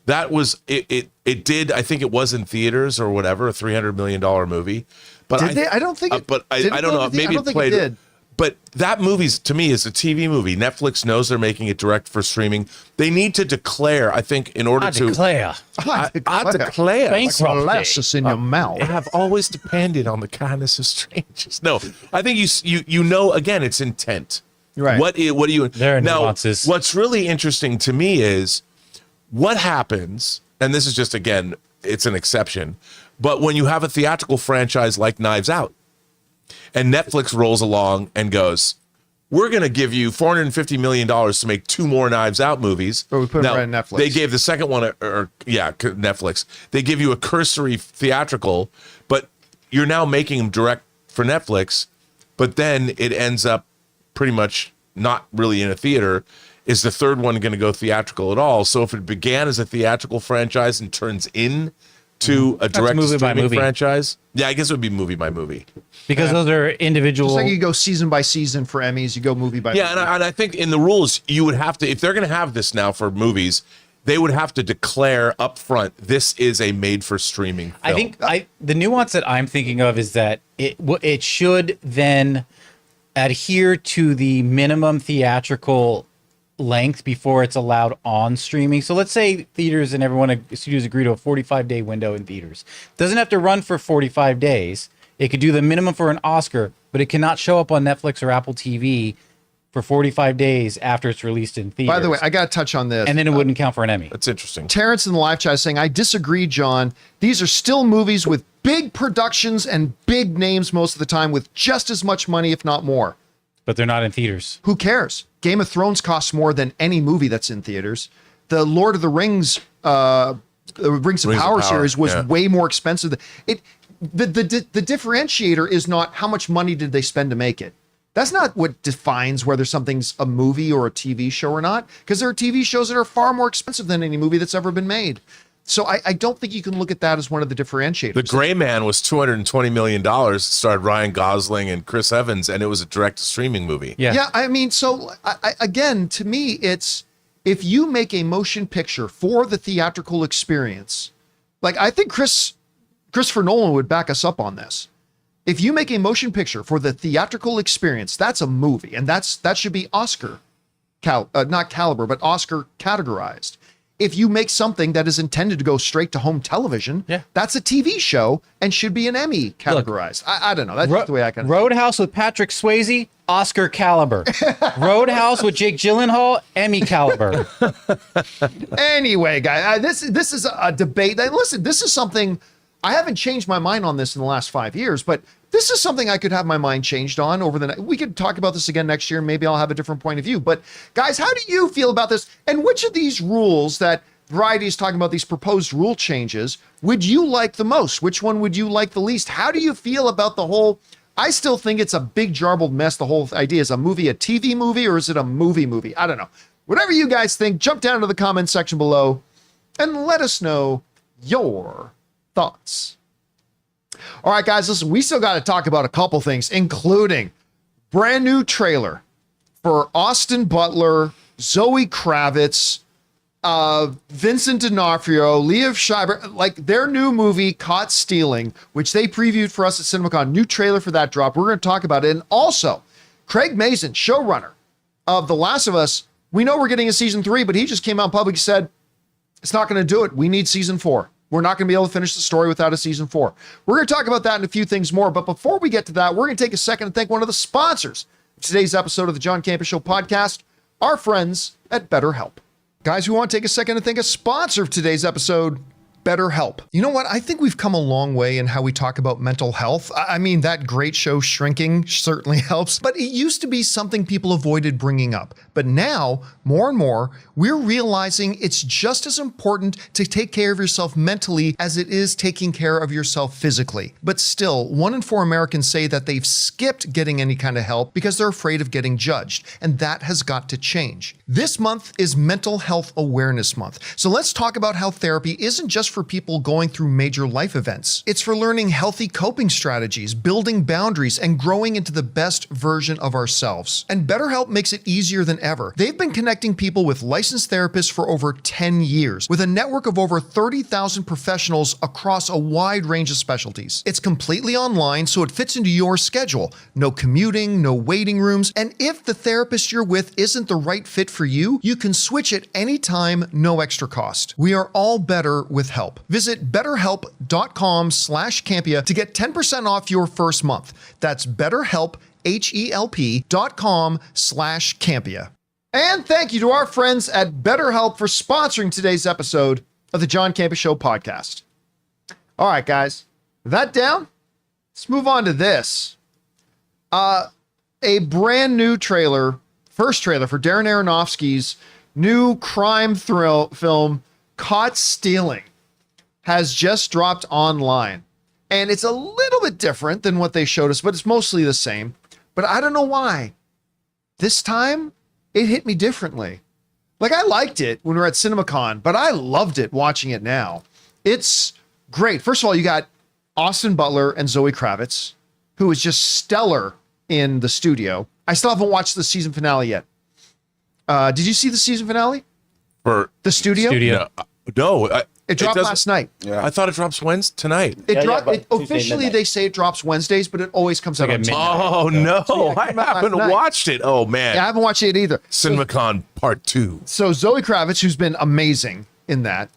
That was it did, I think it was in theaters or whatever, a $300 million movie. But Did they? I don't think it but I don't know. Maybe it played. It did. But that movie, to me, is a TV movie. Netflix knows they're making it direct for streaming. They need to declare, I think, in order to declare. I declare. Thanks. Like molasses in your mouth. I have always depended on the kindness of strangers. No, I think you know. Again, it's intent. Right. What do you? There are now, nuances. What's really interesting to me is what happens, and this is just, again, it's an exception, but when you have a theatrical franchise like Knives Out, and Netflix rolls along and goes, we're going to give you $450 million to make 2 more Knives Out movies. But we put them right on Netflix. They gave the second one, Netflix. They give you a cursory theatrical, but you're now making them direct for Netflix, but then it ends up pretty much not really in a theater. Is the third one going to go theatrical at all? So if it began as a theatrical franchise and turns into a direct streaming franchise, I guess it would be movie by movie. Because those are individual. Just like you go season by season for Emmys, you go movie by movie. And I think in the rules, you would have to, if they're going to have this now for movies, they would have to declare up front, this is a made for streaming film. I think the nuance that I'm thinking of is that it should then adhere to the minimum theatrical length before it's allowed on streaming. So let's say theaters and studios agree to a 45-day window in theaters. Doesn't have to run for 45 days. It could do the minimum for an Oscar, but it cannot show up on Netflix or Apple TV for 45 days after it's released in theaters. By the way, I got to touch on this. And then it wouldn't count for an Emmy. That's interesting. Terrence in the live chat is saying, I disagree, John. These are still movies with big productions and big names most of the time with just as much money, if not more. But they're not in theaters. Who cares? Game of Thrones costs more than any movie that's in theaters. The Lord of the Rings, Rings of Power series was way more expensive. The differentiator is not how much money did they spend to make it. That's not what defines whether something's a movie or a TV show or not, because there are TV shows that are far more expensive than any movie that's ever been made. So I don't think you can look at that as one of the differentiators. The Gray Man was $220 million. It starred Ryan Gosling and Chris Evans, and it was a direct-to-streaming movie. Yeah, I mean, so again, to me, it's if you make a motion picture for the theatrical experience, like I think Christopher Nolan would back us up on this. If you make a motion picture for the theatrical experience, that's a movie, and that should be Oscar, not caliber, but Oscar categorized. If you make something that is intended to go straight to home television, that's a TV show and should be an Emmy categorized. I don't know. That's just the way I kind of. Roadhouse with Patrick Swayze, Oscar caliber. Roadhouse with Jake Gyllenhaal, Emmy caliber. Anyway, guys, this is a debate. Listen, this is something I haven't changed my mind on this in the last 5 years, but this is something I could have my mind changed on over the next. We could talk about this again next year, and maybe I'll have a different point of view. But guys, how do you feel about this? And which of these rules that Variety is talking about, these proposed rule changes, would you like the most? Which one would you like the least? How do you feel about the whole? I still think it's a big jarbled mess. The whole idea, is a movie a TV movie, or is it a movie? I don't know. Whatever you guys think, jump down to the comment section below and let us know your thoughts. All right, guys, listen, we still got to talk about a couple things, including brand new trailer for Austin Butler, Zoe Kravitz, Vincent D'Onofrio, Liev Schreiber, like their new movie, Caught Stealing, which they previewed for us at CinemaCon. New trailer for that drop. We're going to talk about it. And also, Craig Mazin, showrunner of The Last of Us, we know we're getting a season 3, but he just came out in public and said, it's not going to do it. We need season 4. We're not going to be able to finish the story without a season 4. We're going to talk about that and a few things more. But before we get to that, we're going to take a second and thank one of the sponsors of today's episode of the John Campea Show podcast, our friends at BetterHelp. Guys, we want to take a second to thank a sponsor of today's episode, BetterHelp. You know what? I think we've come a long way in how we talk about mental health. I mean, that great show Shrinking certainly helps, but it used to be something people avoided bringing up. But now, more and more, we're realizing it's just as important to take care of yourself mentally as it is taking care of yourself physically. But still, 1 in 4 Americans say that they've skipped getting any kind of help because they're afraid of getting judged, and that has got to change. This month is Mental Health Awareness Month, so let's talk about how therapy isn't just for people going through major life events. It's for learning healthy coping strategies, building boundaries, and growing into the best version of ourselves. And BetterHelp makes it easier than ever. They've been connecting people with licensed therapists for over 10 years, with a network of over 30,000 professionals across a wide range of specialties. It's completely online, so it fits into your schedule. No commuting, no waiting rooms, and if the therapist you're with isn't the right fit for you, you can switch at any time, no extra cost. We are all better with help. Visit betterhelp.com/Campea to get 10% off your first month. That's BetterHelp, HELP.com/Campea. And thank you to our friends at BetterHelp for sponsoring today's episode of the John Campea Show podcast. All right, guys, with that down, let's move on to this. a brand new trailer, first trailer for Darren Aronofsky's new crime thrill film, Caught Stealing, has just dropped online. And it's a little bit different than what they showed us, but it's mostly the same. But I don't know why. This time, it hit me differently. Like, I liked it when we were at CinemaCon, but I loved it watching it now. It's great. First of all, you got Austin Butler and Zoe Kravitz, who is just stellar in the studio. I still haven't watched the season finale yet. Did you see the season finale? For The studio? no, It dropped doesn't- last night. Yeah. I thought it drops Wednesday tonight. It Yeah, dropped. but It, Tuesday officially, midnight. they say it drops Wednesdays, but it always comes out like on at Tuesday. midnight. Oh no, it I came out last haven't night. watched it. Oh man, Yeah, I haven't watched it either. CinemaCon Part 2. So Zoe Kravitz, who's been amazing in that,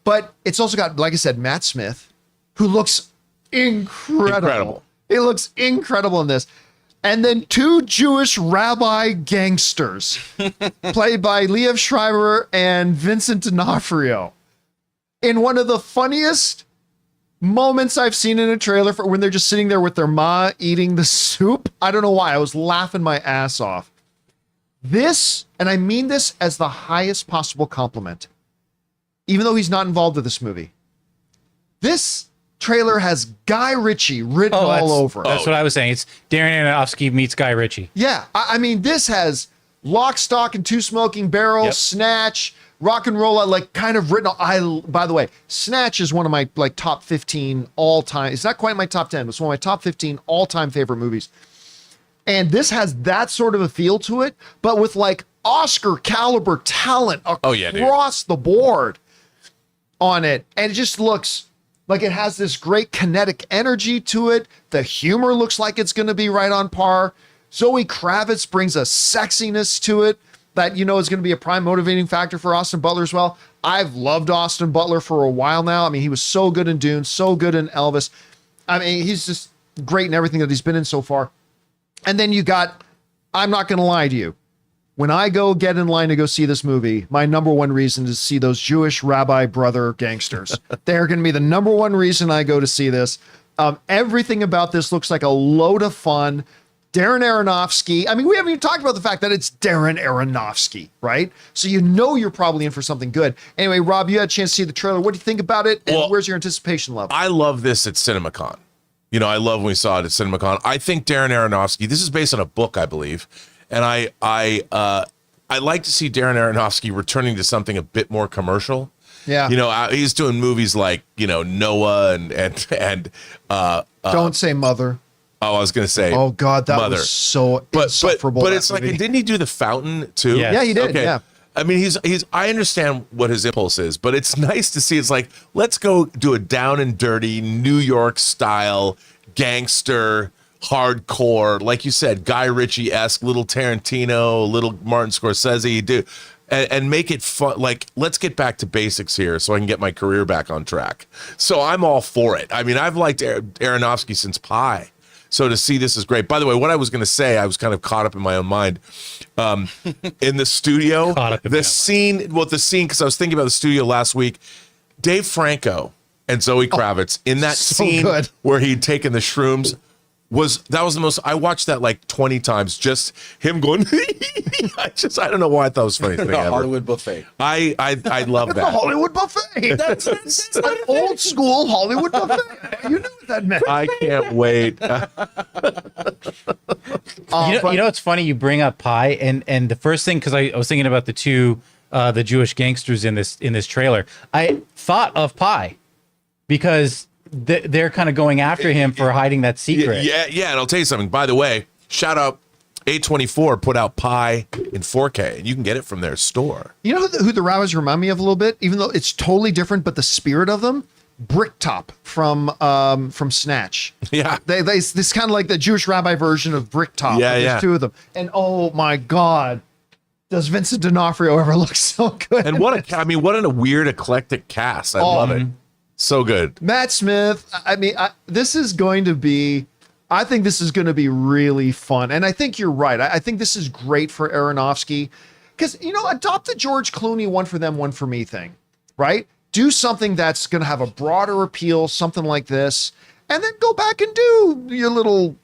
but it's also got, like I said, Matt Smith, who looks incredible. Incredible. He looks incredible in this. And then two Jewish rabbi gangsters, played by Liev Schreiber and Vincent D'Onofrio, in one of the funniest moments I've seen in a trailer for when they're just sitting there with their ma eating the soup. I don't know why. I was laughing my ass off. This, and I mean this as the highest possible compliment, even though he's not involved with this movie, this trailer has Guy Ritchie written all over it. That's what I was saying. It's Darren Aronofsky meets Guy Ritchie. Yeah, I mean, this has Lock, Stock, and Two Smoking Barrels, Yep. Snatch, Rock and Roll, like kind of written. By the way, Snatch is one of my like top 15 all time. It's not quite my top 10, but it's one of my top 15 all time favorite movies. And this has that sort of a feel to it, but with like Oscar caliber talent yeah, dude. across the board on it. And it just looks like it has this great kinetic energy to it. The humor looks like it's going to be right on par. Zoe Kravitz brings a sexiness to it that, you know, is going to be a prime motivating factor for Austin Butler as well. I've loved Austin Butler for a while now. I mean, he was so good in Dune, so good in Elvis. I mean, he's just great in everything that he's been in so far. And then you got, I'm not going to lie to you, when I go get in line to go see this movie, my number one reason is to see those Jewish rabbi brother gangsters. They're going to be the number one reason I go to see this. Everything about this looks like a load of fun. Darren Aronofsky. I mean, we haven't even talked about the fact that it's Darren Aronofsky, right? So you know you're probably in for something good. Anyway, Rob, you had a chance to see the trailer. What do you think about it? And Well, where's your anticipation level? I love this at CinemaCon. You know, I love when we saw it at CinemaCon. I think Darren Aronofsky. This is based on a book, I believe, and I like to see Darren Aronofsky returning to something a bit more commercial. Yeah. You know, he's doing movies like, you know, Noah and Don't say Mother. I was going to say, Oh, God, that Mother. was so but insufferable. but that it's like, movie. didn't he do The Fountain too? Yes. Yeah, he did. Yeah. I mean, he's. I understand what his impulse is, but it's nice to see. It's like, let's go do a down and dirty New York style gangster hardcore, like you said, Guy Ritchie-esque, little Tarantino, little Martin Scorsese, do, and make it fun. Like, let's get back to basics here, so I can get my career back on track. So I'm all for it. I mean, I've liked Aronofsky since Pi. So to see this is great. By the way, what I was going to say, I was kind of caught up in my own mind. In the studio, Caught up in my the own scene, because I was thinking about the studio last week. Dave Franco and Zoe Kravitz in that so scene good. where he'd taken the shrooms was the most. I watched that like 20 times. Just him going. I don't know why I thought it was the funniest thing The ever. Hollywood buffet. I love The that. Hollywood buffet. That's an old school Hollywood buffet. You knew what that meant. I can't wait. You know, it's funny you bring up Pi, and the first thing, because I was thinking about the Jewish gangsters in this trailer. I thought of Pi because they're kind of going after him for hiding that secret. Yeah. And I'll tell you something. By the way, shout out A24 put out Pi in 4K, and you can get it from their store. You know who the rabbis remind me of a little bit, even though it's totally different, but the spirit of them? Bricktop from Snatch. Yeah. They this kind of like the Jewish rabbi version of Bricktop. Yeah, There's yeah. two of them. And oh my God, does Vincent D'Onofrio ever look so good? And what a weird eclectic cast. I love it. So good. Matt Smith. I mean, this is going to be. I think this is going to be really fun, and I think you're right. I think this is great for Aronofsky because adopt the George Clooney one for them, one for me thing, right? Do something that's going to have a broader appeal, something like this, and then go back and do your little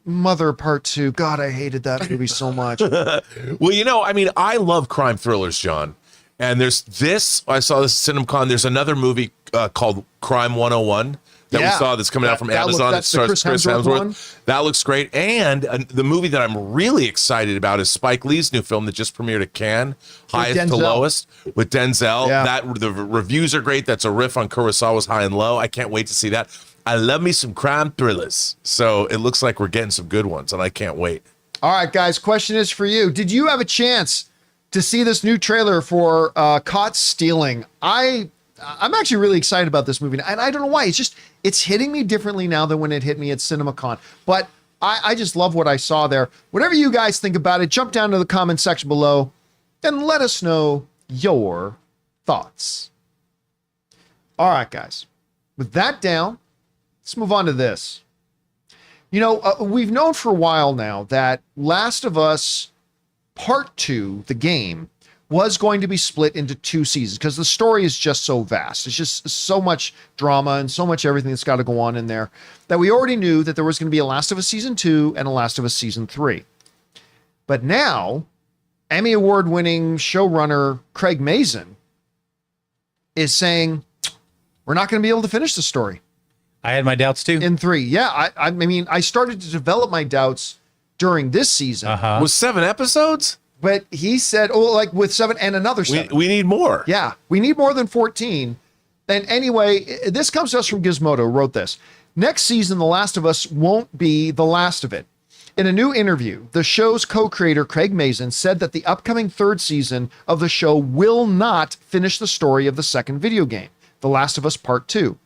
Mother Part 2. God, I hated that movie so much. Well, I mean, I love crime thrillers, John. And there's this, I saw this at CinemaCon. There's another movie called Crime 101 that we saw that's coming out from Amazon. That stars Chris Hemsworth. That looks great. And the movie that I'm really excited about is Spike Lee's new film that just premiered at Cannes, Highest to Lowest, with Denzel. Yeah. The reviews are great. That's a riff on Kurosawa's High and Low. I can't wait to see that. I love me some crime thrillers. So it looks like we're getting some good ones, and I can't wait. All right, guys, question is for you. Did you have a chance to see this new trailer for Caught Stealing? I'm actually really excited about this movie, and I don't know why. It's hitting me differently now than when it hit me at CinemaCon. But I just love what I saw there. Whatever you guys think about it, jump down to the comment section below and let us know your thoughts. All right, guys. With that down, let's move on to this. We've known for a while now that Last of Us Part 2, the game, was going to be split into 2 seasons because the story is just so vast. It's just so much drama and so much everything that's got to go on in there that we already knew that there was going to be a Last of Us Season 2 and a Last of Us Season 3. But now, Emmy Award-winning showrunner Craig Mazin is saying, we're not going to be able to finish the story. I had my doubts too. In 3. Yeah, I mean, I started to develop my doubts during this season. Was 7 episodes? But he said, like with 7 and another 7. We need more. Yeah, we need more than 14. And anyway, this comes to us from Gizmodo, who wrote this. Next season, The Last of Us won't be the last of it. In a new interview, the show's co-creator, Craig Mazin, said that the upcoming 3rd season of the show will not finish the story of the second video game, The Last of Us Part 2.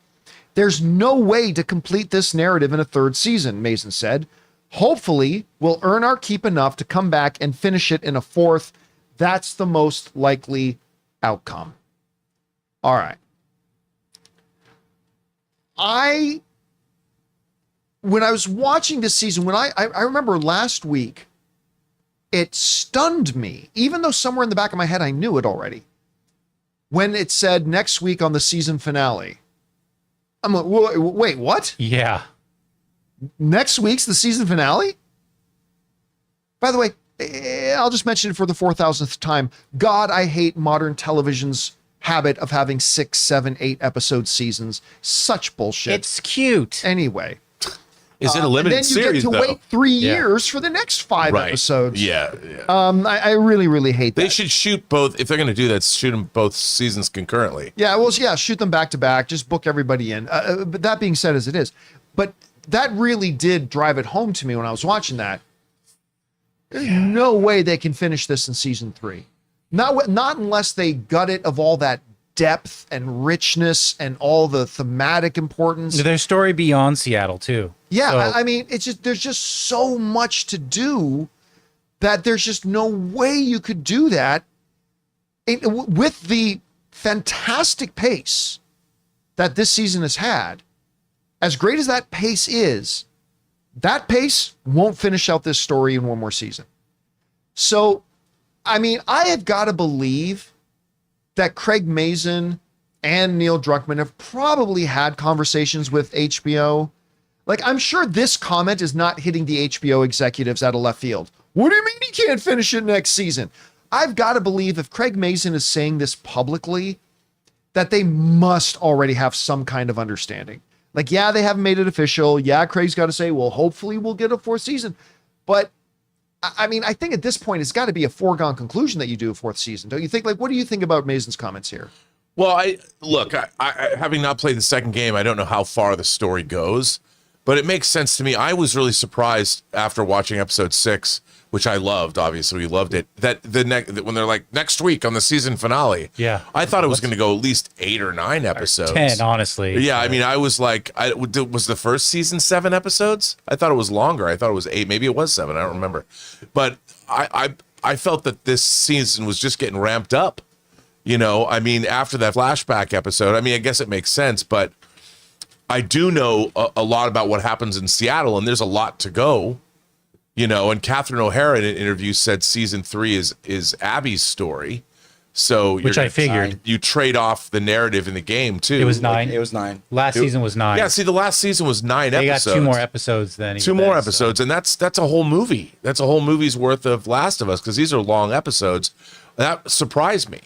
There's no way to complete this narrative in a 3rd season, Mazin said. Hopefully, we'll earn our keep enough to come back and finish it in a 4th. That's the most likely outcome. All right. When I was watching this season, I remember last week, it stunned me, even though somewhere in the back of my head I knew it already, when it said next week on the season finale. I'm like, wait, what? Yeah. Next week's the season finale? By the way, I'll just mention it for the 4,000th time. God, I hate modern television's habit of having 6, 7, 8 episode seasons. Such bullshit. It's cute. Anyway. Is it a limited series, then you get to though? wait 3 years for the next 5 episodes. Yeah. I really, really hate that. They should shoot both. If they're going to do that, shoot them both seasons concurrently. Yeah, shoot them back to back. Just book everybody in. But that being said, as it is. But that really did drive it home to me when I was watching that. There's no way they can finish this in season 3. Not unless they gut it of all that depth and richness and all the thematic importance. There's story beyond Seattle too. Yeah, So, I mean, there's just so much to do that there's just no way you could do that with the fantastic pace that this season has had. As great as that pace is, that pace won't finish out this story in one more season. So, I mean, I have got to believe that Craig Mazin and Neil Druckmann have probably had conversations with HBO. Like, I'm sure this comment is not hitting the HBO executives out of left field. What do you mean he can't finish it next season? I've got to believe if Craig Mazin is saying this publicly, that they must already have some kind of understanding. Like, yeah, they haven't made it official. Yeah, Craig's got to say, well, hopefully we'll get a 4th season. But I mean, I think at this point, it's got to be a foregone conclusion that you do a 4th season. Don't you think? Like, what do you think about Mazin's comments here? Well, I having not played the second game, I don't know how far the story goes, but it makes sense to me. I was really surprised after watching episode 6, which I loved. Obviously, we loved it. That when they're like next week on the season finale. Yeah. I thought it was going to go at least 8 or 9 episodes. 10, honestly. Yeah, I mean, I was like, was the first season 7 episodes? I thought it was longer. I thought it was 8. Maybe it was 7. I don't remember. But I felt that this season was just getting ramped up. I mean, after that flashback episode, I mean, I guess it makes sense, but I do know a lot about what happens in Seattle, and there's a lot to go. And Catherine O'Hara in an interview said season 3 is Abby's story. So Which I figured. you trade off the narrative in the game too. It was 9. It was 9. Last season was 9. Yeah, see, the last season was 9 they episodes. got 2 more episodes then. Two more episodes, and that's a whole movie. That's a whole movie's worth of Last of Us, because these are long episodes. That surprised me.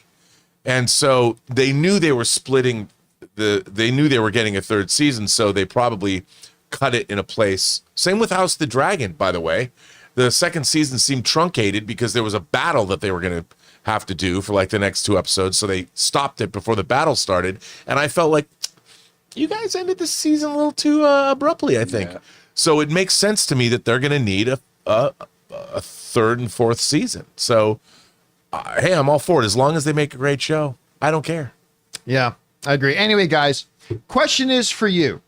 And so they knew they were splitting they knew they were getting a 3rd season, so they probably cut it in a place. Same with House of the Dragon, by the way. The 2nd season seemed truncated because there was a battle that they were going to have to do for like the next 2 episodes, so they stopped it before the battle started, and I felt like you guys ended the season a little too abruptly, I think. So it makes sense to me that they're going to need a 3rd and 4th season. So hey, I'm all for it as long as they make a great show. I don't care. Yeah, I agree. Anyway, guys, question is for you.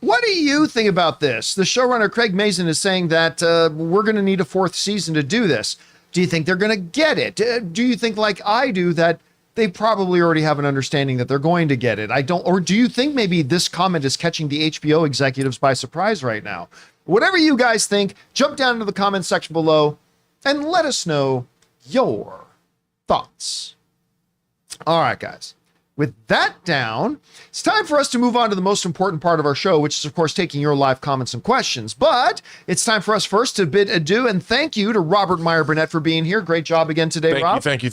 What do you think about this? The showrunner Craig Mazin is saying that we're going to need a 4th season to do this. Do you think they're going to get it? Do you think, like I do, that they probably already have an understanding that they're going to get it? I don't. Or do you think maybe this comment is catching the HBO executives by surprise right now? Whatever you guys think, jump down into the comments section below and let us know your thoughts. All right, guys. With that down, it's time for us to move on to the most important part of our show, which is, of course, taking your live comments and questions. But it's time for us first to bid adieu and thank you to Robert Meyer Burnett for being here. Great job again today, Rob. Thank you.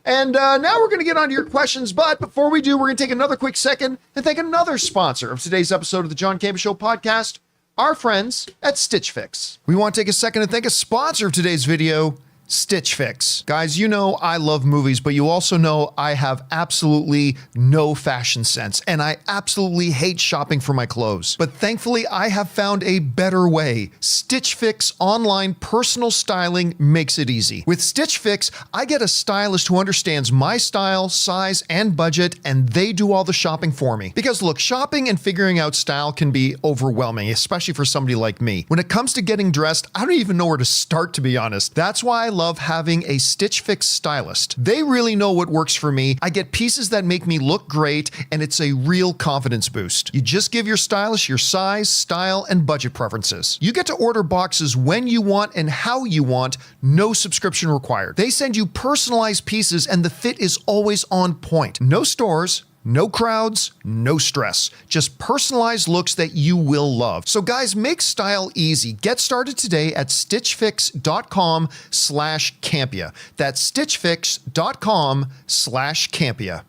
And now we're going to get on to your questions. But before we do, we're going to take another quick second and thank another sponsor of today's episode of the John Campea Show podcast, our friends at Stitch Fix. We want to take a second and thank a sponsor of today's video, Stitch Fix. Guys, you know I love movies, but you also know I have absolutely no fashion sense, and I absolutely hate shopping for my clothes. But thankfully, I have found a better way. Stitch Fix online personal styling makes it easy. With Stitch Fix, I get a stylist who understands my style, size, and budget, and they do all the shopping for me. Because look, shopping and figuring out style can be overwhelming, especially for somebody like me. When it comes to getting dressed, I don't even know where to start, to be honest. That's why I love having a Stitch Fix stylist. They really know what works for me. I get pieces that make me look great, and it's a real confidence boost. You just give your stylist your size, style, and budget preferences. You get to order boxes when you want and how you want, no subscription required. They send you personalized pieces, and the fit is always on point. No stores, no crowds, no stress. Just personalized looks that you will love. So guys, make style easy. Get started today at stitchfix.com/Campea. That's stitchfix.com/Campea.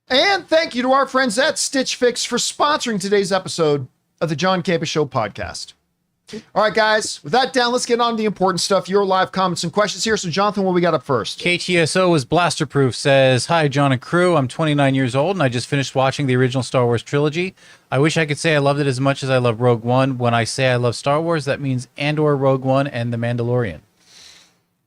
And thank you to our friends at Stitch Fix for sponsoring today's episode of the John Campea Show podcast. All right, guys, with that down, let's get on to the important stuff. Your live comments and questions here. So, Jonathan, what we got up first? KTSO is Blasterproof says, "Hi, John and crew. I'm 29 years old, and I just finished watching the original Star Wars trilogy. I wish I could say I loved it as much as I love Rogue One. When I say I love Star Wars, that means Andor, Rogue One, and The Mandalorian."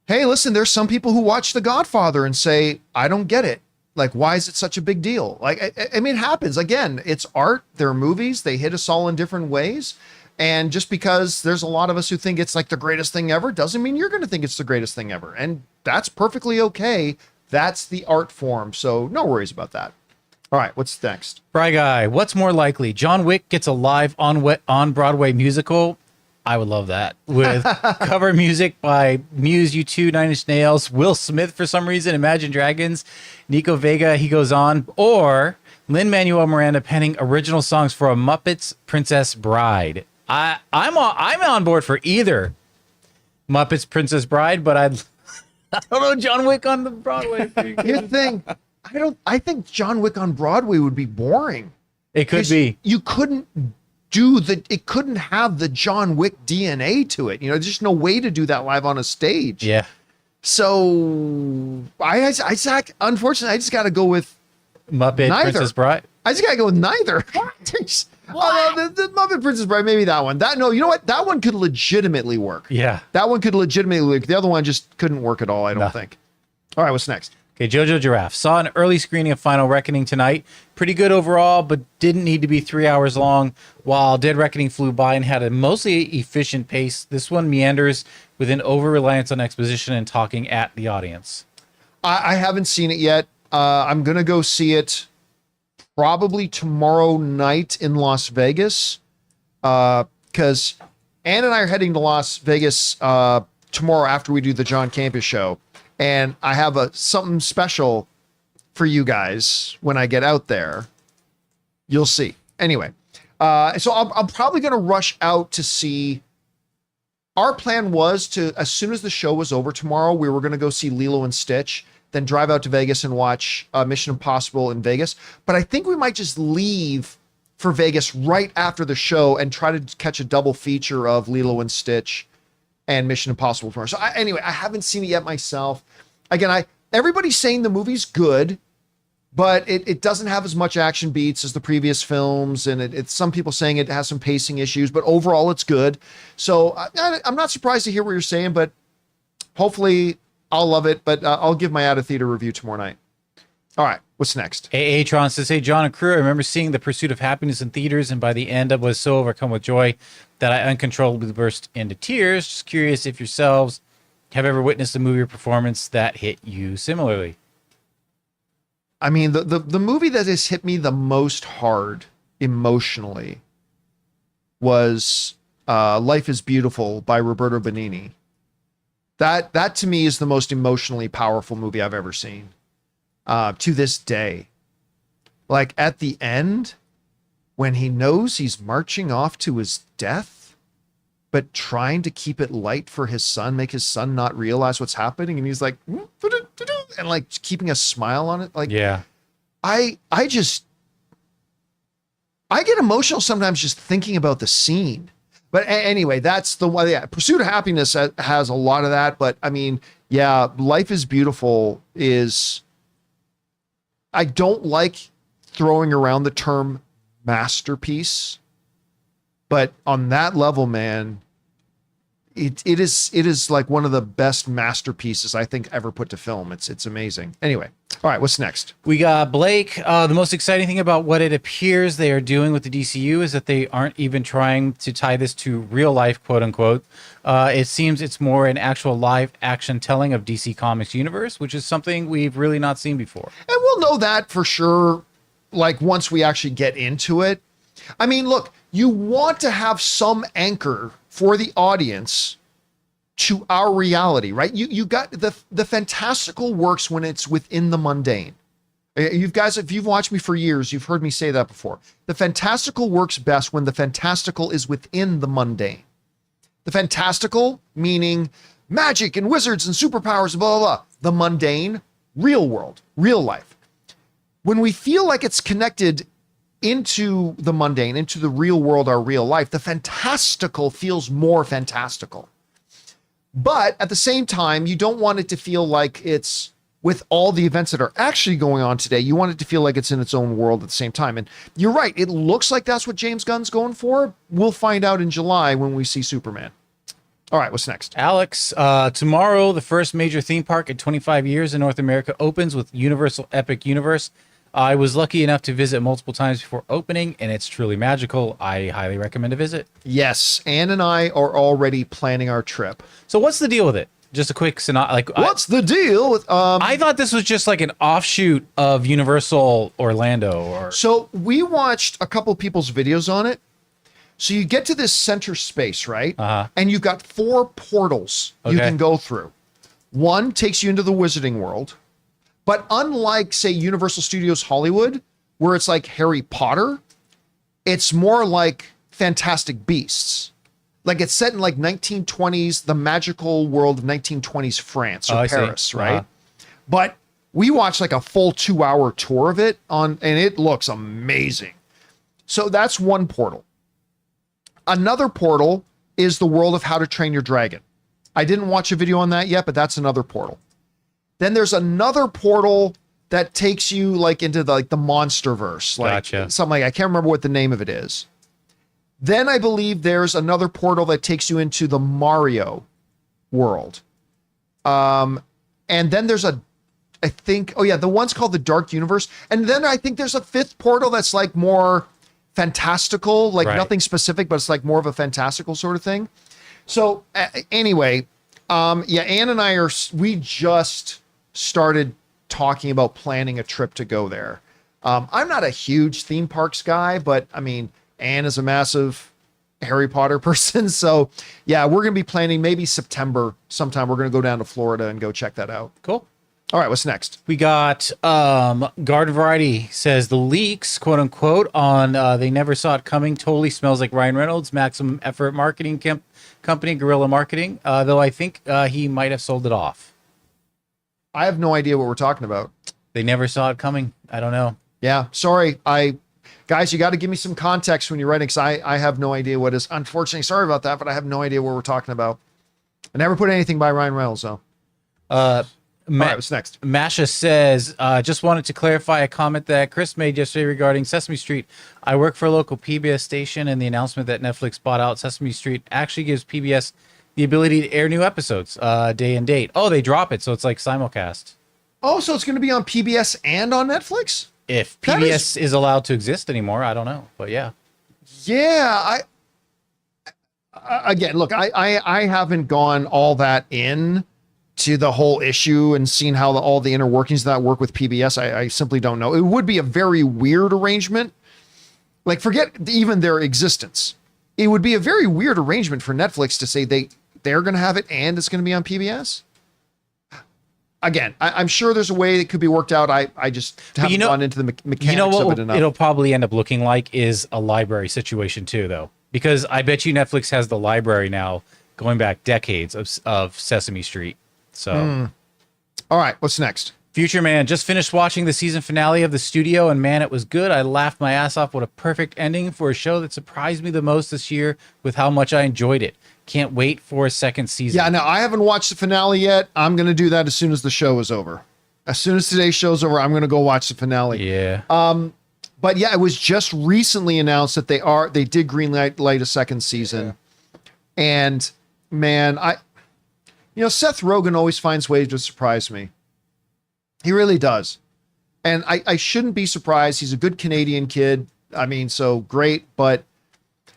Hey, listen, there's some people who watch The Godfather and say, I don't get it. Like, why is it such a big deal? Like, I mean, it happens. Again, it's art. They're movies. They hit us all in different ways. And just because there's a lot of us who think it's like the greatest thing ever doesn't mean you're going to think it's the greatest thing ever. And that's perfectly okay. That's the art form. So no worries about that. All right, what's next? Fry Guy, what's more likely? John Wick gets a live on Broadway musical? I would love that. With cover music by Muse, U2, Nine Inch Nails, Will Smith for some reason, Imagine Dragons, Nico Vega, he goes on, or Lin-Manuel Miranda penning original songs for a Muppets Princess Bride. I'm on board for either Muppets Princess Bride, but I don't know John Wick on the Broadway. Here's the thing. I think John Wick on Broadway would be boring. It could be. You couldn't it couldn't have the John Wick DNA to it. You know, there's just no way to do that live on a stage. Yeah. So unfortunately, I just got to go with Muppet neither. Princess Bride. I just got to go with neither. Oh, the Muppet Princess Bride, maybe that one. You know what? That one could legitimately work. Yeah. That one could legitimately work. The other one just couldn't work at all, I don't think. All right, what's next? Okay, Jojo Giraffe. Saw an early screening of Final Reckoning tonight. Pretty good overall, but didn't need to be 3 hours long. While Dead Reckoning flew by and had a mostly efficient pace, this one meanders with an over-reliance on exposition and talking at the audience. I haven't seen it yet. I'm going to go see it probably tomorrow night in Las Vegas, because Ann and I are heading to Las Vegas tomorrow after we do the John Campea Show, and I have something special for you guys when I get out there. You'll see. Anyway, so I'm probably going to rush out to see. Our plan was to, as soon as the show was over tomorrow, we were going to go see Lilo and Stitch, then drive out to Vegas and watch Mission Impossible in Vegas. But I think we might just leave for Vegas right after the show and try to catch a double feature of Lilo and Stitch and Mission Impossible tomorrow. So anyway, I haven't seen it yet myself. Again, everybody's saying the movie's good, but it doesn't have as much action beats as the previous films, and it's some people saying it has some pacing issues, but overall it's good. So I'm not surprised to hear what you're saying, but hopefully I'll love it. But I'll give my out of theater review tomorrow night. All right, what's next? AA Tron says, hey, John and crew, I remember seeing The Pursuit of Happiness in theaters, and by the end I was so overcome with joy that I uncontrollably burst into tears. Just curious if yourselves have ever witnessed a movie or performance that hit you similarly. I mean, the movie that has hit me the most hard emotionally was Life is Beautiful by Roberto Benigni. That to me is the most emotionally powerful movie I've ever seen. To this day. Like at the end, when he knows he's marching off to his death, but trying to keep it light for his son, make his son not realize what's happening. And he's like, and like keeping a smile on it. Like, yeah, I get emotional sometimes just thinking about the scene. But anyway, that's the one. Yeah, Pursuit of Happiness has a lot of that. But I mean, yeah, Life is Beautiful is, I don't like throwing around the term masterpiece, but on that level, man, it is like one of the best masterpieces I think ever put to film. It's amazing. Anyway, all right, what's next? we got Blake. The most exciting thing about what it appears they are doing with the DCU is that they aren't even trying to tie this to real life, quote unquote. It seems it's more an actual live action telling of DC Comics universe, which is something we've really not seen before. And we'll know that for sure, like once we actually get into it. I mean, look, you want to have some anchor for the audience to our reality, right? You got the fantastical works when it's within the mundane. You guys, if you've watched me for years, you've heard me say that before. The fantastical works best when the fantastical is within the mundane. The fantastical, meaning magic and wizards and superpowers, blah, blah, blah. The mundane, real world, real life. When we feel like it's connected into the mundane, into the real world, our real life, the fantastical feels more fantastical. But at the same time, you don't want it to feel like it's with all the events that are actually going on today. You want it to feel like it's in its own world at the same time. And you're right. It looks like that's what James Gunn's going for. We'll find out in July when we see Superman. All right, what's next? Alex, tomorrow, the first major theme park in 25 years in North America opens with Universal Epic Universe. I was lucky enough to visit multiple times before opening, and it's truly magical. I highly recommend a visit. Yes, Ann and I are already planning our trip. So what's the deal with it? Just a quick synopsis. What's the deal with... I thought this was just like an offshoot of Universal Orlando. So we watched a couple people's videos on it. So you get to this center space, right? And you've got 4 portals you can go through. One takes you into the Wizarding World. But unlike, say, Universal Studios Hollywood, where it's like Harry Potter, it's more like Fantastic Beasts. Like it's set in like 1920s, the magical world of 1920s France or Paris, right? But we watched like a full 2-hour tour of it and it looks amazing. So that's one portal. Another portal is the world of How to Train Your Dragon. I didn't watch a video on that yet, but that's another portal. Then there's another portal that takes you like into the Monsterverse, like something like, I can't remember what the name of it is. Then I believe there's another portal that takes you into the Mario world. And then there's the one's called the Dark Universe. And then I think there's a 5th portal that's like more fantastical, like nothing specific, but it's like more of a fantastical sort of thing. So anyway, Ann and I we just started talking about planning a trip to go there. I'm not a huge theme parks guy, but I mean, Ann is a massive Harry Potter person. So yeah, we're going to be planning maybe September sometime. We're going to go down to Florida and go check that out. Cool. All right, what's next? We got Garden Variety says the leaks, quote unquote, on They Never Saw It Coming totally smells like Ryan Reynolds, Maximum Effort Marketing Company, Guerrilla Marketing, though I think he might have sold it off. I have no idea what we're talking about. They never saw it coming. I don't know. Yeah, sorry. Guys, you got to give me some context when you're writing, because I have no idea what is. Unfortunately, sorry about that, but I have no idea what we're talking about. I never put anything by Ryan Reynolds, though. All right, what's next? Masha says, just wanted to clarify a comment that Chris made yesterday regarding Sesame Street. I work for a local PBS station, and the announcement that Netflix bought out Sesame Street actually gives PBS the ability to air new episodes day and date. Oh, they drop it, so it's like simulcast. Oh, so it's going to be on PBS and on Netflix? If That PBS is allowed to exist anymore, I don't know, but yeah. Yeah, again, look, I haven't gone all that in to the whole issue and seen how all the inner workings of that work with PBS. I simply don't know. It would be a very weird arrangement. Like, forget even their existence. It would be a very weird arrangement for Netflix to say they're going to have it and it's going to be on PBS. Again, I'm sure there's a way that could be worked out. I just haven't gone into the mechanics of it enough. It'll probably end up looking like is a library situation too, though, because I bet you Netflix has the library now going back decades of Sesame Street. So, All right, what's next? Future Man just finished watching the season finale of The Studio, and man, it was good. I laughed my ass off. What a perfect ending for a show that surprised me the most this year with how much I enjoyed it. Can't wait for a second season. Yeah, no, I haven't watched the finale yet. I'm going to do that as soon as the show is over. As soon as today's show's over, I'm going to go watch the finale. Yeah. But yeah, it was just recently announced that they did greenlight a second season. And man, Seth Rogen always finds ways to surprise me. He really does. And I shouldn't be surprised. He's a good Canadian kid. I mean, so great. But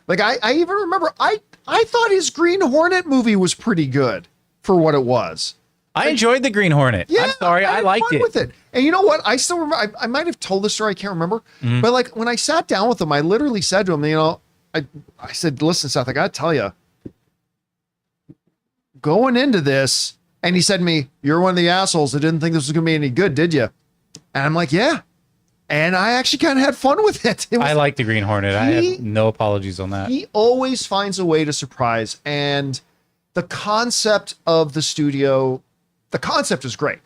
like, I even remember, I thought his Green Hornet movie was pretty good for what it was. I enjoyed the Green Hornet. Yeah, I'm sorry, I had liked fun it. with it. And you know what? I still remember. I might have told this story. I can't remember. But like when I sat down with him, I literally said to him, I said, "Listen, Seth, I got to tell you, going into this," and he said to me, "You're one of the assholes that didn't think this was going to be any good, did you?" And I'm like, "Yeah." And I actually kind of had fun with it. I like the Green Hornet. I have no apologies on that. He always finds a way to surprise. And the concept of the studio, the concept is great.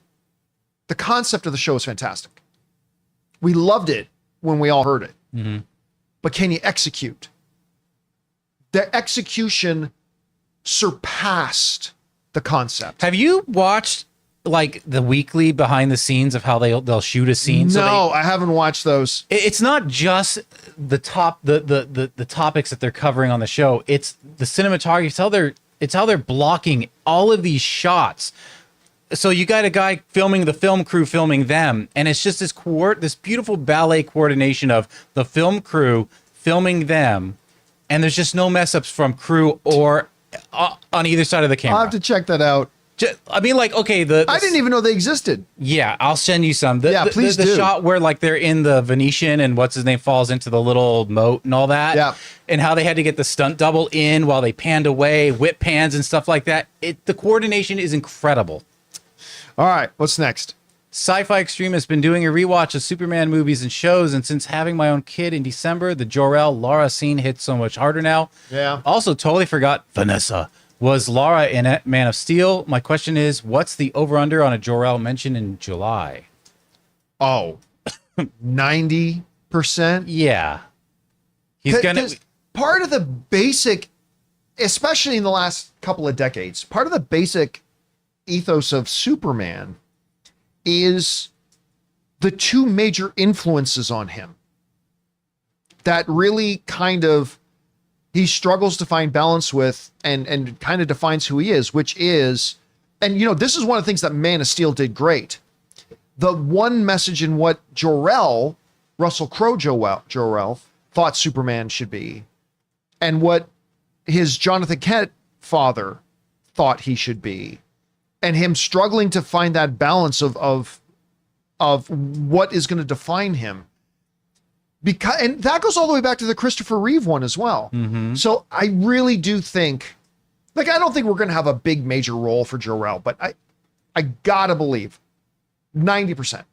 The concept of the show is fantastic. We loved it when we all heard it. Mm-hmm. But can you execute? The execution surpassed the concept. Have you watched like the weekly behind the scenes of how they'll shoot a scene? No, I haven't watched those. It's not just the topics that they're covering on the show. It's the cinematography. It's how they're blocking all of these shots. So you got a guy filming the film crew filming them, and it's just this beautiful ballet coordination of the film crew filming them, and there's just no mess ups from crew or on either side of the camera. I'll have to check that out. I mean, like, okay, I didn't even know they existed. Yeah, I'll send you some. Please the do. shot where like they're in the Venetian and what's his name falls into the little moat and all that. Yeah. And how they had to get the stunt double in while they panned away, whip pans and stuff like that. The coordination is incredible. All right, what's next? Sci-Fi Extreme has been doing a rewatch of Superman movies and shows, and since having my own kid in December, the Jor-El-Lara scene hits so much harder now. Yeah. Also, totally forgot Vanessa was Lara in Man of Steel. My question is, what's the over-under on a Jor-El mention in July? Oh, 90%? Yeah. He's gonna... Part of the basic, especially in the last couple of decades, part of the basic ethos of Superman is the two major influences on him that really kind of he struggles to find balance with and kind of defines who he is, which is, and this is one of the things that Man of Steel did great. The one message in what Russell Crowe Jor-El thought Superman should be, and what his Jonathan Kent father thought he should be, and him struggling to find that balance of what is going to define him. And that goes all the way back to the Christopher Reeve one as well. Mm-hmm. So I really do think, I don't think we're going to have a big major role for Jor-El, but I gotta believe 90%.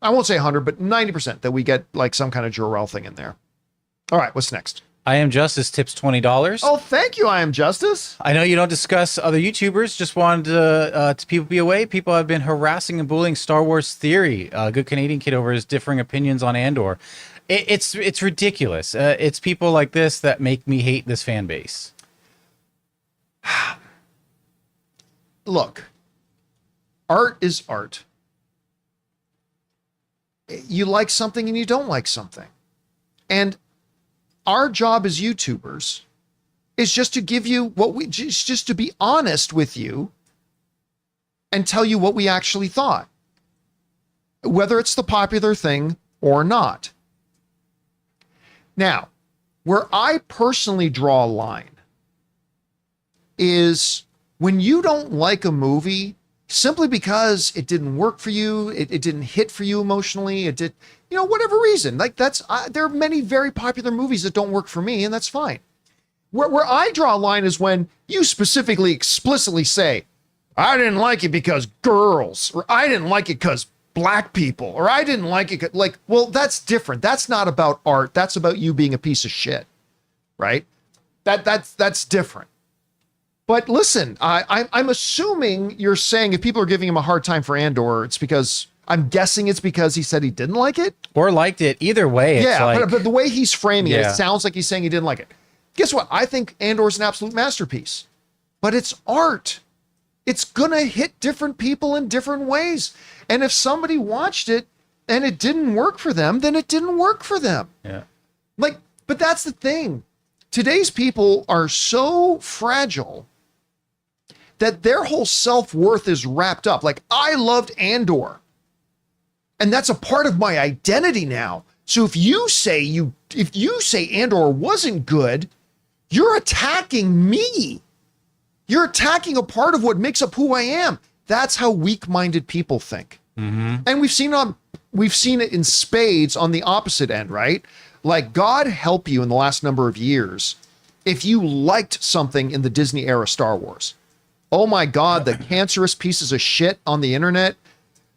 I won't say 100, but 90% that we get like some kind of Jor-El thing in there. All right, what's next? I Am Justice tips $20. Oh, thank you, I Am Justice. I know you don't discuss other YouTubers. Just wanted to people be away. People have been harassing and bullying Star Wars Theory, a good Canadian kid, over his differing opinions on Andor. It's ridiculous. It's people like this that make me hate this fan base. Look, art is art. You like something and you don't like something. And our job as YouTubers is just to give you what we just to be honest with you and tell you what we actually thought, whether it's the popular thing or not. Now, where I personally draw a line is when you don't like a movie simply because it didn't work for you, it didn't hit for you emotionally, it did, whatever reason. Like there are many very popular movies that don't work for me, and that's fine. Where I draw a line is when you specifically, explicitly say, I didn't like it because girls, or I didn't like it because black people, or I didn't like it. Like, well, that's different. That's not about art. That's about you being a piece of shit, right? That's different. But listen, I'm assuming you're saying if people are giving him a hard time for Andor, it's because, I'm guessing it's because he said he didn't like it. Or liked it. Either way, it's like, but the way he's framing it, Yeah. it sounds like he's saying he didn't like it. Guess what? I think Andor is an absolute masterpiece, but it's art. It's going to hit different people in different ways. And if somebody watched it and it didn't work for them, then it didn't work for them. yeah. But that's the thing. Today's people are so fragile that their whole self-worth is wrapped up. Like, I loved Andor, and that's a part of my identity now. So if you say Andor wasn't good, you're attacking me. You're attacking a part of what makes up who I am. That's how weak-minded people think. And we've seen it in spades on the opposite end, right? Like, God help you in the last number of years if you liked something in the Disney era Star Wars. Oh my God, the cancerous pieces of shit on the internet.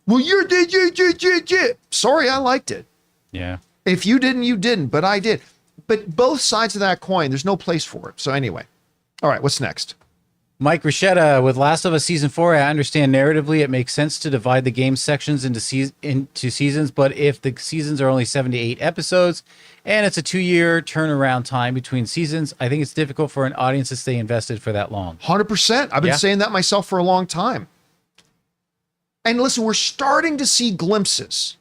Well, you did. Sorry, I liked it. Yeah. If you didn't, you didn't, but I did. But both sides of that coin, there's no place for it. So anyway, all right, what's next? Mike Rashetta, with Last of Us Season 4, I understand narratively it makes sense to divide the game sections into seasons, but if the seasons are only 7 to 8 episodes and it's a 2-year turnaround time between seasons, I think it's difficult for an audience to stay invested for that long. 100%. I've been saying that myself for a long time. And listen, we're starting to see glimpses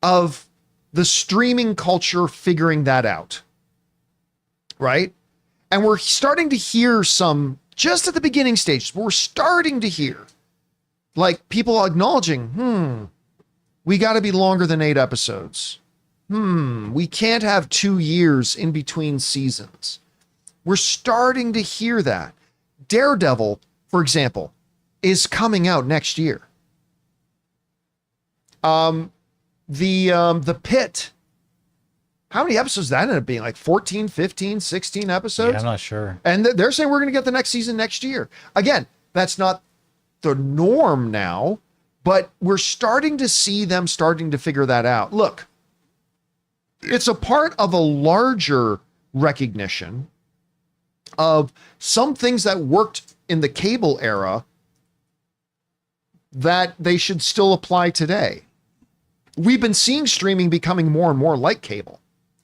of the streaming culture figuring that out, right? And we're starting to hear some, just at the beginning stages, but we're starting to hear like people acknowledging, we got to be longer than 8 episodes. We can't have 2 years in between seasons. We're starting to hear that. Daredevil, for example, is coming out next year. The Pit, how many episodes that ended up being? Like 14, 15, 16 episodes? Yeah, I'm not sure. And they're saying we're going to get the next season next year. Again, that's not the norm now, but we're starting to see them starting to figure that out. Look, it's a part of a larger recognition of some things that worked in the cable era that they should still apply today. We've been seeing streaming becoming more and more like cable,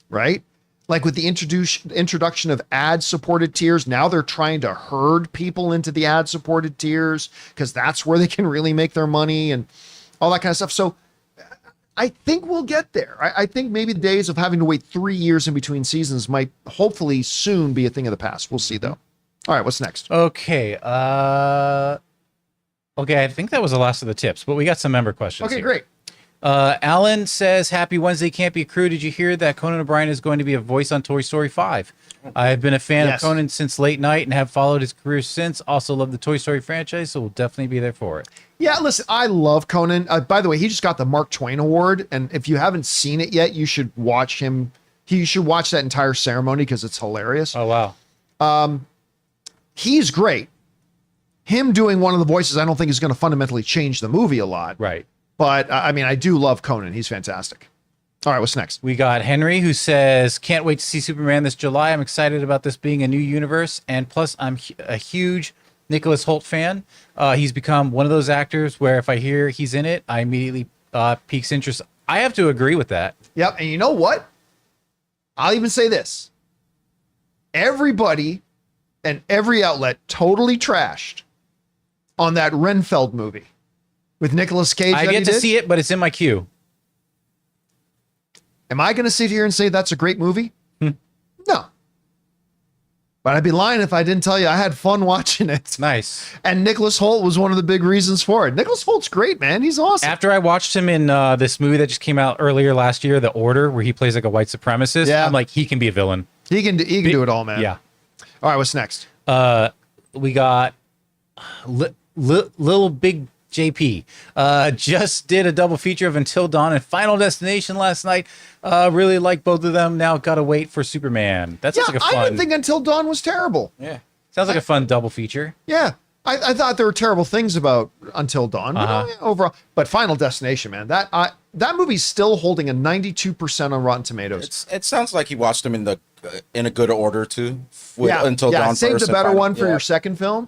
right? Like with the introduction of ad-supported tiers, now they're trying to herd people into the ad-supported tiers because that's where they can really make their money and all that kind of stuff. So I think we'll get there. I think maybe the days of having to wait 3 years in between seasons might hopefully soon be a thing of the past. We'll see, though. All right, what's next? Okay. Okay, I think that was the last of the tips, but we got some member questions. Okay, here. great. Alan says, Happy Wednesday, Campea Crew. Did you hear that Conan O'Brien is going to be a voice on Toy Story 5? I've been a fan of Conan since late night and have followed his career since. Also love the Toy Story franchise, so we'll definitely be there for it. Yeah, listen, I love Conan. By the way, he just got the Mark Twain Award, and if you haven't seen it yet, you should watch him. You should watch that entire ceremony because it's hilarious. Oh, wow. He's great. him doing one of the voices, I don't think is going to fundamentally change the movie a lot. Right. But I mean, I do love Conan. He's fantastic. All right, what's next? We got Henry, who says, "Can't wait to see Superman this July. I'm excited about this being a new universe, and plus, I'm a huge Nicholas Hoult fan. He's become one of those actors where if I hear he's in it, I immediately piques interest." I have to agree with that. Yep. And you know what? I'll even say this. Everybody and every outlet totally trashed on that Renfeld movie with Nicolas Cage. I've yet to see it, but it's in my queue. Am I going to sit here and say that's a great movie? No. But I'd be lying if I didn't tell you I had fun watching it. Nice. And Nicholas Hoult was one of the big reasons for it. Nicholas Holt's great, man. He's awesome. After I watched him in this movie that just came out earlier last year, The Order, where he plays like a white supremacist, Yeah. I'm like, he can be a villain. He can do it all, man. Yeah. All right, what's next? We got Little Big JP. Just did a double feature of Until Dawn and Final Destination last night. Really like both of them. Now gotta wait for Superman. That sounds like a fun. I didn't think Until Dawn was terrible. Yeah. Sounds like a fun double feature. Yeah. I thought there were terrible things about Until Dawn, but overall. But Final Destination, man, that movie's still holding a 92% on Rotten Tomatoes. It sounds like he watched them in a good order too. Until Dawn saved first a and better Final- one for yeah. your second film.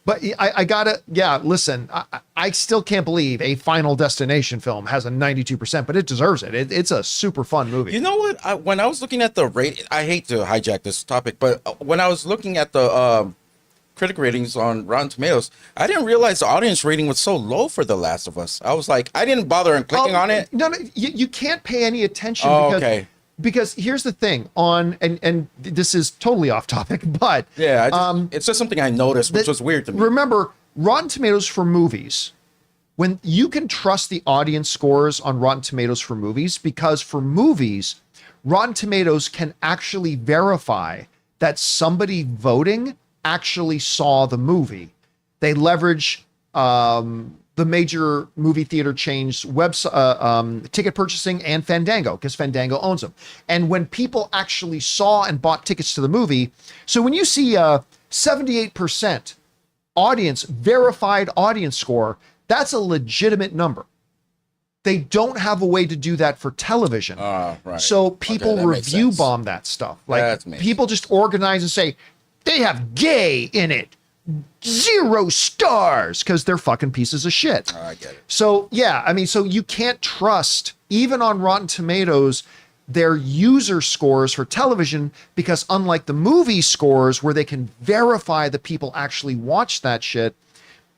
But I gotta, listen, I still can't believe a Final Destination film has a 92%, but it deserves it. It's a super fun movie. You know what? When I was looking at the rate, I hate to hijack this topic, but when I was looking at the critic ratings on Rotten Tomatoes, I didn't realize the audience rating was so low for The Last of Us. I was like, I didn't bother clicking on it. No, you can't pay any attention. Oh, because, okay. Because here's the thing and this is totally off topic, but Yeah, it's just something I noticed, which was weird to me. remember, Rotten Tomatoes for movies, when you can trust the audience scores on Rotten Tomatoes for movies, because for movies, Rotten Tomatoes can actually verify that somebody voting actually saw the movie. They leverage the major movie theater chains' ticket purchasing and Fandango, because Fandango owns them. And when people actually saw and bought tickets to the movie, so when you see 78% verified audience score, that's a legitimate number. They don't have a way to do that for television. Right. So people that makes review sense. bomb that stuff. Like That makes people just organize and say, they have gay in it. 0 stars, because they're fucking pieces of shit. I get it. So yeah, I mean, so you can't trust, even on Rotten Tomatoes, their user scores for television, because unlike the movie scores where they can verify that people actually watch that shit,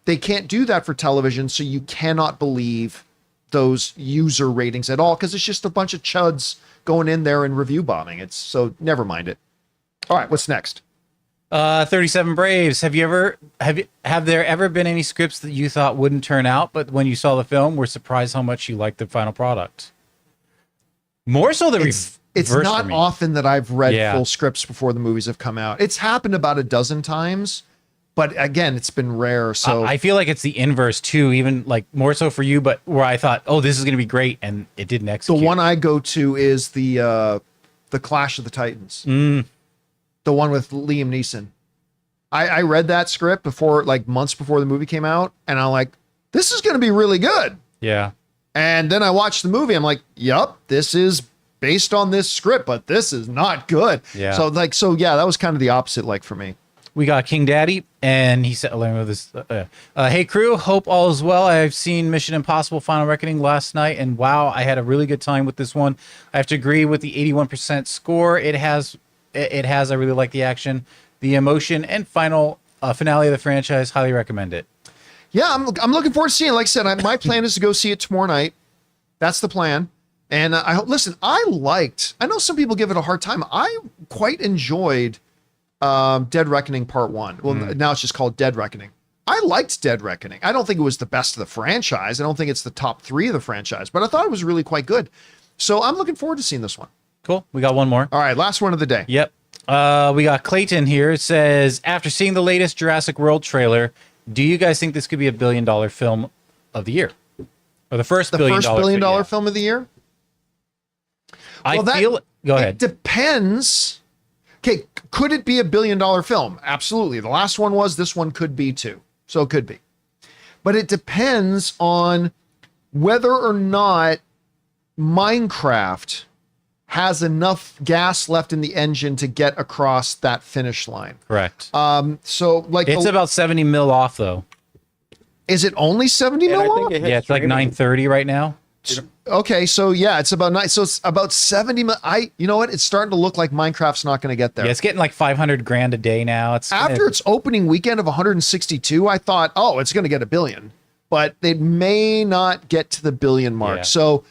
they can't do that for television. So you cannot believe those user ratings at all, because it's just a bunch of chuds going in there and review bombing. It's so never mind it. All right, what's next? 37 Braves. Have there ever been any scripts that you thought wouldn't turn out, but when you saw the film were surprised how much you liked the final product? More so than It's reverse not for me. often that I've read Yeah. full scripts before the movies have come out. It's happened about a dozen times, but again, it's been rare. So I feel like it's the inverse too, even like more so for you, but where I thought, oh, this is going to be great, and it didn't the execute. one I go to is the Clash of the Titans, the one with Liam Neeson. I read that script before, like months before the movie came out, and I'm like, this is going to be really good. Yeah. And then I watched the movie. I'm like, yup, this is based on this script, but this is not good. Yeah. So yeah, that was kind of the opposite, like for me. We got King Daddy, and he said, let me know this. Hey, crew, hope all is well. I've seen Mission Impossible Final Reckoning last night, and wow, I had a really good time with this one. I have to agree with the 81% score. It has. I really like the action, the emotion, and finale of the franchise. Highly recommend it. Yeah, I'm looking forward to seeing it. Like I said, my plan is to go see it tomorrow night. That's the plan. And I hope, listen, I know some people give it a hard time. I quite enjoyed Dead Reckoning Part 1. Well, now it's just called Dead Reckoning. I liked Dead Reckoning. I don't think it was the best of the franchise. I don't think it's the top 3 of the franchise, but I thought it was really quite good. So I'm looking forward to seeing this one. Cool. We got one more. All right, last one of the day. Yep. We got Clayton here. It says, after seeing the latest Jurassic World trailer, do you guys think this could be a $1 billion film of the year? Or the first The $1 billion first $1 billion yeah. film of the year? I Well, feel. Go It ahead. depends. Okay, could it be a $1 billion film? Absolutely. The last one was. This one could be too. So it could be. But it depends on whether or not Minecraft has enough gas left in the engine to get across that finish line. Correct. So like It's about 70 mil off though. is it only 70 And I mil think off? it hit Yeah, it's like streaming. 930 right now. Okay, so yeah, it's about nine. So it's about 70 mil. You know what? It's starting to look like Minecraft's not going to get there. Yeah, it's getting like 500 grand a day now. It's After its opening weekend of 162, I thought, oh, it's going to get $1 billion, but it may not get to the $1 billion mark. Yeah. So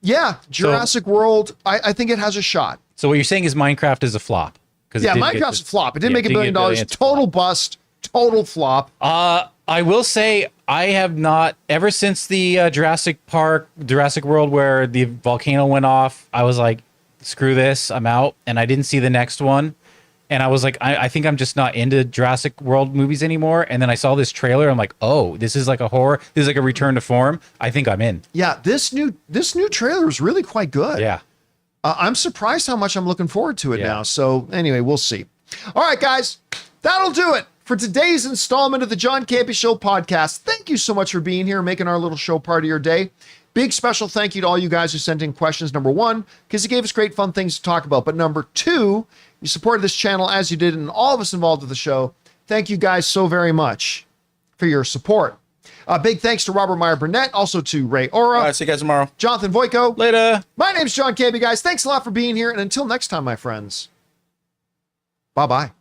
yeah, Jurassic World, I think it has a shot. So what you're saying is Minecraft is a flop? Yeah, Minecraft's a flop. It didn't make $1 billion. Total bust, total flop. I will say I have not, ever since the Jurassic World where the volcano went off, I was like, screw this, I'm out. And I didn't see the next one. And I was like, I think I'm just not into Jurassic World movies anymore. And then I saw this trailer. I'm like, oh, this is like a horror. This is like a return to form. I think I'm in. Yeah, this new trailer is really quite good. Yeah. I'm surprised how much I'm looking forward to it Yeah. now. So anyway, we'll see. All right, guys, that'll do it for today's installment of the John Campea Show podcast. Thank you so much for being here and making our little show part of your day. Big special thank you to all you guys who sent in questions. Number one, because you gave us great fun things to talk about. But number two, you supported this channel as you did and all of us involved with the show. Thank you guys so very much for your support. Big thanks to Robert Meyer Burnett, also to Ray Ora, All right, see you guys tomorrow. Jonathan Voico. Later. My name's John Campea, guys. Thanks a lot for being here. And until next time, my friends, bye-bye.